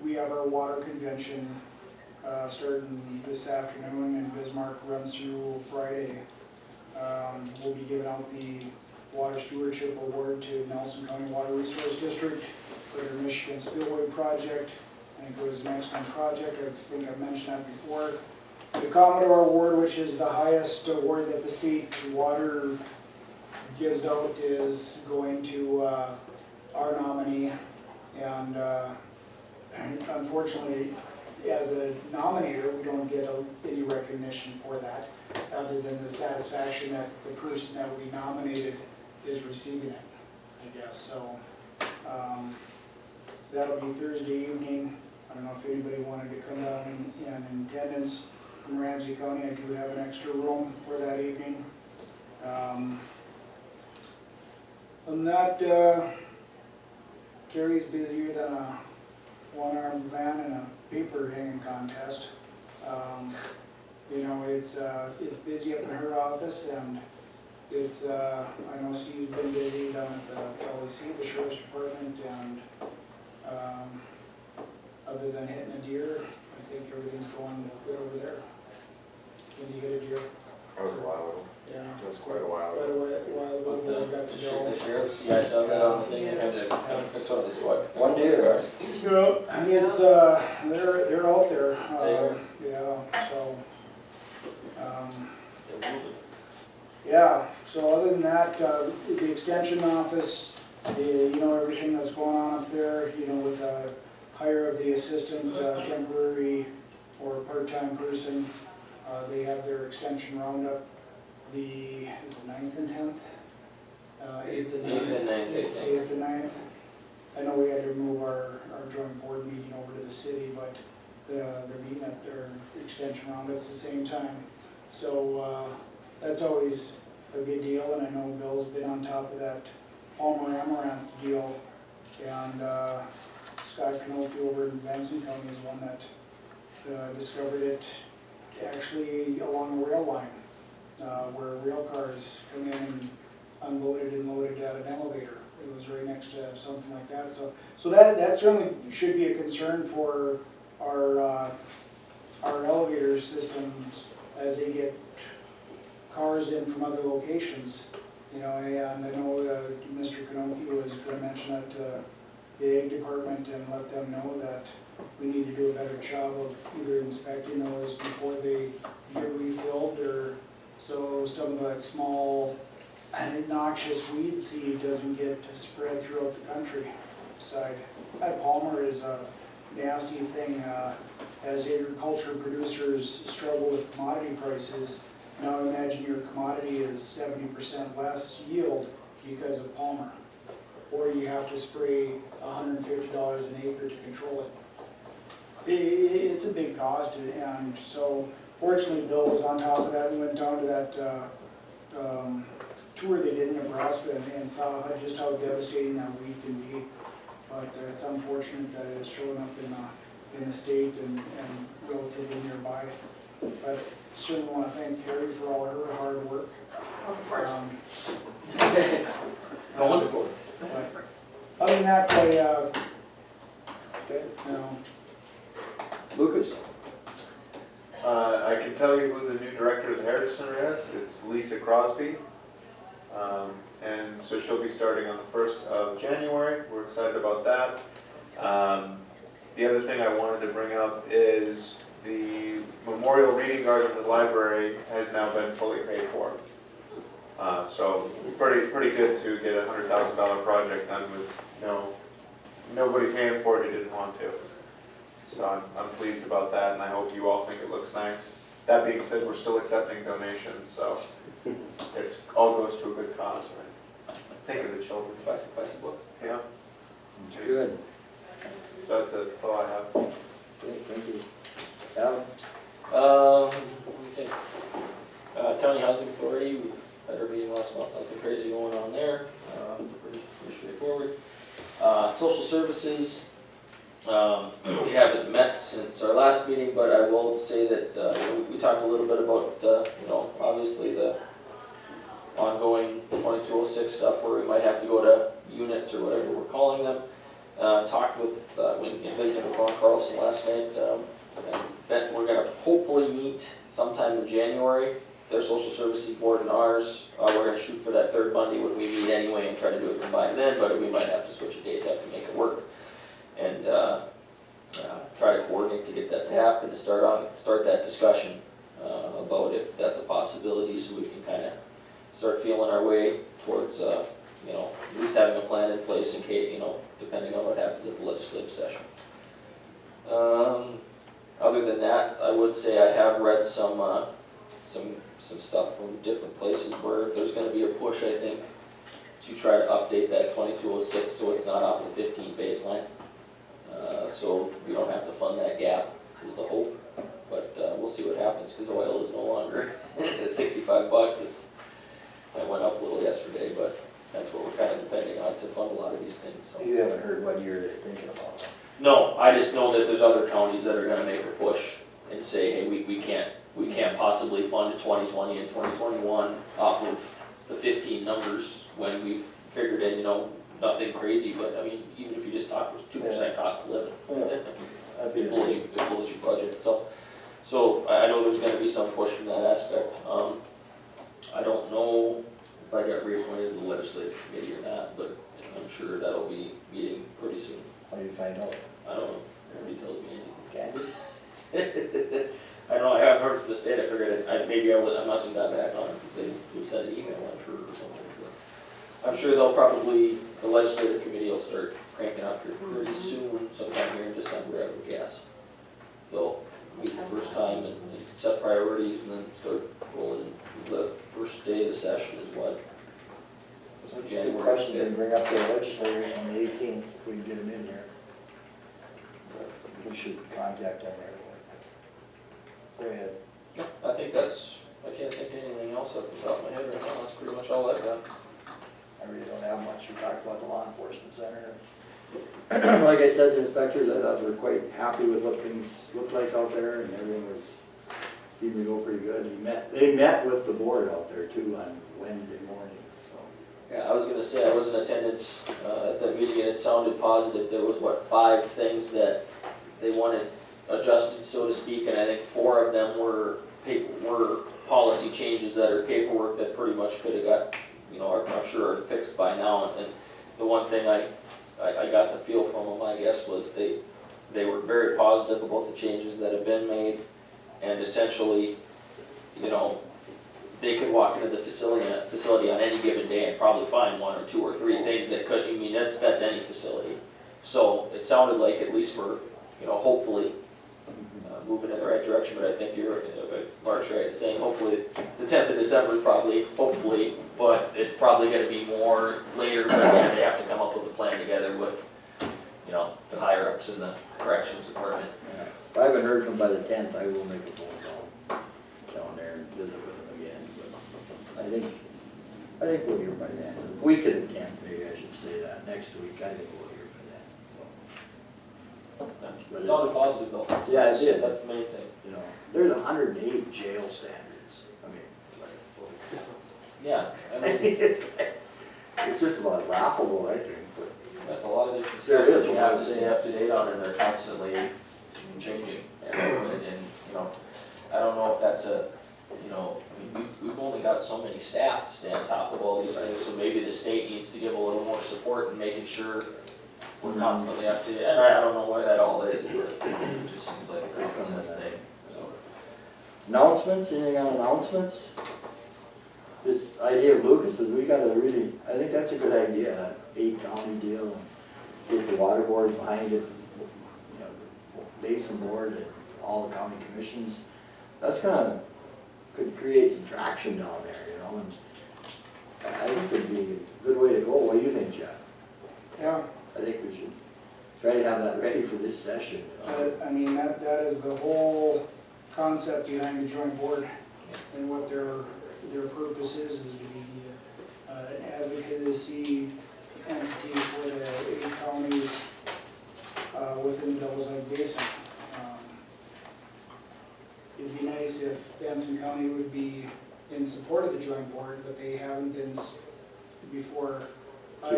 we have our water convention, starting this afternoon, and Bismarck runs through Friday. We'll be giving out the Water Stewardship Award to Nelson County Water Resource District for their Michigan Spillway project. I think it was an excellent project, I think I've mentioned that before. The Commodore Award, which is the highest award that the state water gives out, is going to our nominee, and unfortunately, as a nominator, we don't get any recognition for that, other than the satisfaction that the person that we nominated is receiving it, I guess, so. That'll be Thursday evening. I don't know if anybody wanted to come down in attendance from Ramsey County. I do have an extra room for that evening. And that, Gary's busier than a one-armed man in a paper hanging contest. You know, it's busy up in her office, and it's, I know Steve's been busy down at the LAC, the Sheriff's Department, and other than hitting a deer, I think everything's going good over there. When you hit a deer, That was a while ago. yeah. That was quite a while Quite a ago. while ago, we got to go. The sheriffs, you guys saw that on the thing, I had to fix one of the SWAT. One deer. Yeah, it's, they're out there, They are. yeah, so, yeah, so other than that, the extension office, you know, everything that's going on up there, you know, with hire of the assistant, temporary or part-time person, they have their extension roundup the 9th and 10th? 8th and 9th. 8th and 9th, I think. 8th and 9th. I know we had to move our joint board meeting over to the city, but they're meeting at their extension roundup at the same time. So that's always a good deal, and I know Bill's been on top of that Palmer Amaranth deal, and Scott Canopy over in Benson County is one that discovered it actually along a rail line, where rail cars come in and unloaded and loaded at an elevator. It was right next to something like that. So that certainly should be a concern for our elevator systems as they get cars in from other locations. You know, and I know Mr. Canopy was going to mention that to the Ag Department and let them know that we need to do a better job of either inspecting those before they get refilled, or so some of that small noxious weed seed doesn't get spread throughout the country. side. That Palmer is a nasty thing, as agriculture producers struggle with commodity prices. Now imagine your commodity is 70% less yield because of Palmer. Or you have to spray $150 an acre to control it. It's a big cost, and so fortunately Bill was on top of that and went down to that tour they did in Nebraska and saw just how devastating that weed can be. But it's unfortunate that it's showing up in the state and relatively nearby. But certainly want to thank Carrie for all her hard work. Of course. Wonderful. But other than that, Lucas? I can tell you who the new director of the Heritage Center is. It's Lisa Crosby. And so she'll be starting on the 1st of January. We're excited about that. The other thing I wanted to bring up is the Memorial Reading Garden in the library has now been fully paid for. So pretty good to get a $100,000 project done with nobody paying for it who didn't want to. So I'm pleased about that, and I hope you all think it looks nice. That being said, we're still accepting donations, so it all goes to a good cause, right? Think of the children, buy some books. Yeah. Good. So that's it. That's all I have. Great, thank you. Alan? What do you think? County Housing Authority, we had our meeting last month, nothing crazy going on there, pretty straightforward. Social services, we haven't met since our last meeting, but I will say that we talked a little bit about, obviously the ongoing 2206 stuff where we might have to go to units or whatever we're calling them. Talked with, when visiting with Ron Carlson last night, and we're going to hopefully meet sometime in January, their social services board and ours. We're going to shoot for that third Monday when we meet anyway and try to do it combined then, but we might have to switch a date up to make it work. And try to coordinate to get that to happen, to start that discussion about if that's a possibility, so we can kind of start feeling our way towards, at least having a plan in place in case, depending on what happens at the legislative session. Other than that, I would say I have read some stuff from different places where there's going to be a push, I think, to try to update that 2206 so it's not off the 15 baseline. So we don't have to fund that gap is the hope, but we'll see what happens because oil is no longer at 65 bucks. It went up a little yesterday, but that's what we're kind of depending on to fund a lot of these things. So. You haven't heard what you're thinking about? No, I just know that there's other counties that are going to make a push and say, hey, we can't possibly fund 2020 and 2021 off of the 15 numbers when we've figured in, nothing crazy, but I mean, even if you just talk with 2% cost of living, it blows your budget. So I know there's going to be some push from that aspect. I don't know if I got reappointed to the legislative committee or not, but I'm sure that'll be meeting pretty soon. How do you find out? I don't know. Nobody tells me anything. Candy? I don't know. I haven't heard from the state. I figured I must have got back on it because they would send an email, I'm sure, or something. But I'm sure the legislative committee will start cranking up here pretty soon, sometime here in December, I would guess. They'll meet the first time and set priorities and then start rolling. The first day of the session is what? So January. Question to bring up to the legislators on the 18th, if we can get them in here. We should contact them right away. Go ahead. No, I think I can't think of anything else off the top of my head right now. That's pretty much all I've got. I really don't have much. We talked about the law enforcement center. Like I said, the inspectors, I thought they were quite happy with what things looked like out there, and everything seemed to go pretty good. They met with the board out there too on Wednesday morning. So. Yeah, I was gonna say I was in attendance at that meeting, and it sounded positive. There was 5 things that they wanted adjusted, so to speak, and I think 4 of them were policy changes that are paperwork that pretty much could have got, I'm sure are fixed by now. And the one thing I got the feel from them, I guess, was they were very positive about the changes that have been made, and essentially, they could walk into the facility on any given day and probably find 1 or 2 or 3 things that could. I mean, that's any facility. So it sounded like at least we're, hopefully moving in the right direction, but I think Mark's right in saying hopefully the 10th of December is probably, hopefully, but it's probably gonna be more later, but they have to come up with a plan together with, the higher ups in the corrections department. Yeah. If I haven't heard from by the 10th, I will make a phone call down there and visit with them again. But I think we'll hear by then. Week of the 10th, maybe I should say that. Next week, I think we'll hear by then. So. It sounded positive though. Yeah, it did. That's the main thing. There's 108 jail standards. I mean, Yeah, I like, mean, it's just about laughable, I think. But that's a lot of different There stuff is that you a lot have of to stay things. up to date on, and they're constantly changing. So, I don't know if that's we've only got so many staff to stay on top of all these things, so maybe the state needs to give a little more support in making sure we're constantly up to date. And I don't know where that all is, but it just seems like a common sense thing, so. announcements, anything on announcements? This idea of Lucas's, we gotta really, I think that's a good idea, that 8-county deal, and get the water board behind it, basin board and all the county commissions. That's could create some traction down there, and I think it'd be a good way to go. What do you think, Jeff? Yeah, I think we should try to have that ready for this session. I mean, that is the whole concept behind the joint board, and what their purpose is to be an advocacy entity for the 8 counties within the Devil's Lake Basin. It'd be nice if Benson County would be in support of the joint board, but they haven't been before I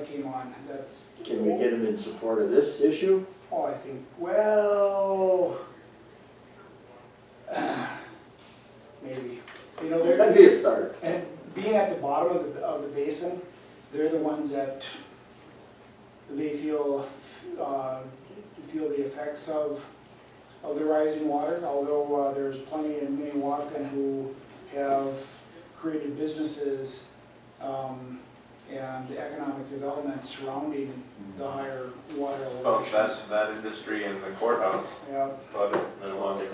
came on. That's. Can we get them in support of this issue? Oh, I think, well, maybe. That'd be a start. And being at the bottom of the basin, they're the ones that they feel the effects of the rising water, although there's plenty in Minnewacan who have created businesses and economic development surrounding the higher water Oh, elevations. that industry in the courthouse, Yeah, that's about it.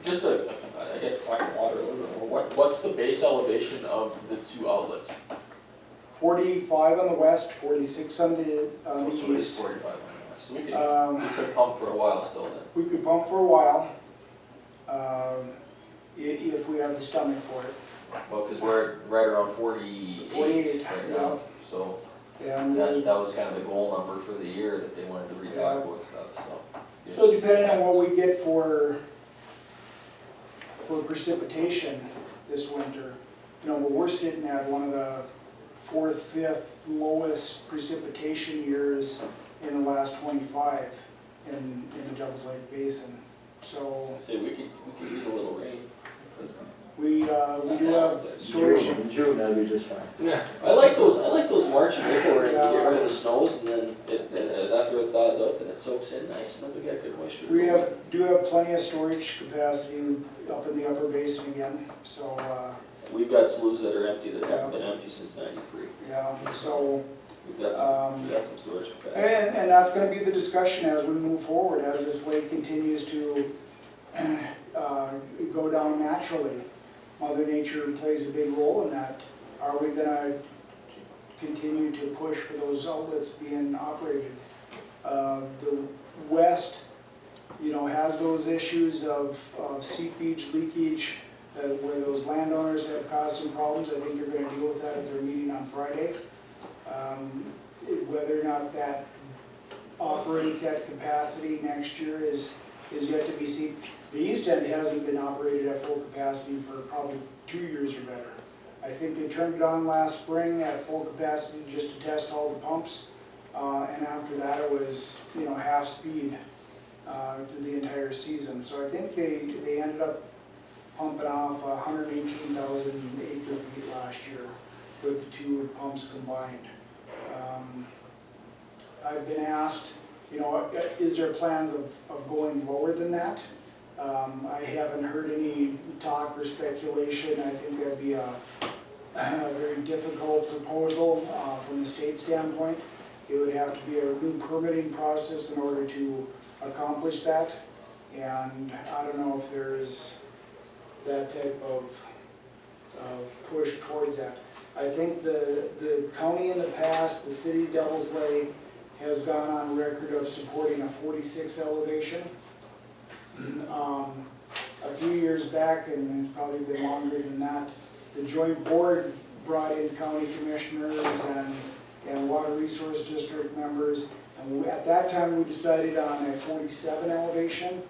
Just I guess talking water a little bit more, what's the base elevation of the 2 outlets? 45 on the west, 46 on the So it is east. 45 on the west, so we could pump for a while still then. We could pump for a while, if we have the stomach for it. Well, because we're right around 48 48, right yeah. now, so And that was kind of the goal number for the year that they wanted to retalk about stuff, so. so depending on what we get for precipitation this winter, we're sitting at one of the 4th, 5th lowest precipitation years in the last 25 in the Devil's Lake Basin. So Say we could use a little rain. we do have storage. In June, that'd be just fine. Yeah, I like those March and April rains to get rid of the snows, and then after it thaws out, then it soaks in nice, and then we get good moisture. We do have plenty of storage capacity up in the upper basin again, so, We've got sloughs that are empty that haven't been empty since '93. yeah, so, We've got some storage capacity. and that's gonna be the discussion as we move forward, as this lake continues to go down naturally. Mother Nature plays a big role in that. Are we gonna continue to push for those outlets being operated? The west, has those issues of seepage, leakage, where those landowners have caused some problems. I think they're gonna deal with that at their meeting on Friday. Whether or not that operates at capacity next year is yet to be seen. The east end hasn't been operated at full capacity for probably 2 years or better. I think they turned it on last spring at full capacity just to test all the pumps. And after that, it was, half speed the entire season. So I think they ended up pumping off 118,000 acre feet last year with the 2 pumps combined. I've been asked, is there plans of going lower than that? I haven't heard any talk or speculation. I think that'd be a very difficult proposal from the state standpoint. it would have to be a new permitting process in order to accomplish that. And I don't know if there is that type of push towards that. I think the county in the past, the city of Devils Lake, has gone on record of supporting a 46 elevation. A few years back, and it's probably been longer than that, the joint board brought in county commissioners and water resource district members. And at that time, we decided on a 47 elevation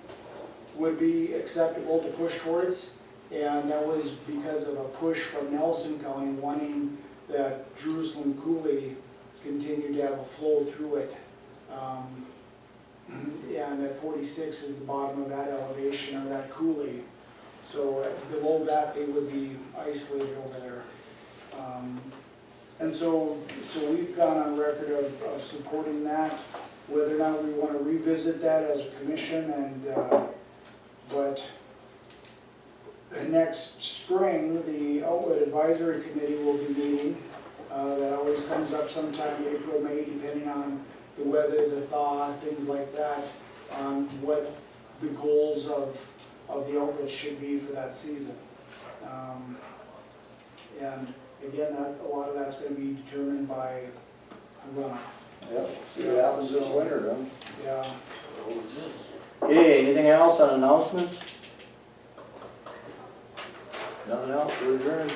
would be acceptable to push towards. And that was because of a push from Nelson County wanting that Jerusalem coulee continue to have a flow through it. And at 46 is the bottom of that elevation or that coulee. So below that, they would be isolated over there. And so we've gone on record of supporting that. Whether or not we want to revisit that as a commission, and but next spring, the Outlet Advisory Committee will be meeting. That always comes up sometime April, May, depending on the weather, the thaw, things like that, on what the goals of the outlet should be for that season. And again, a lot of that's going to be determined by runoff. Yep, see what happens this winter, then. Yeah. Okay, anything else on announcements? Nothing else, we're adjourned.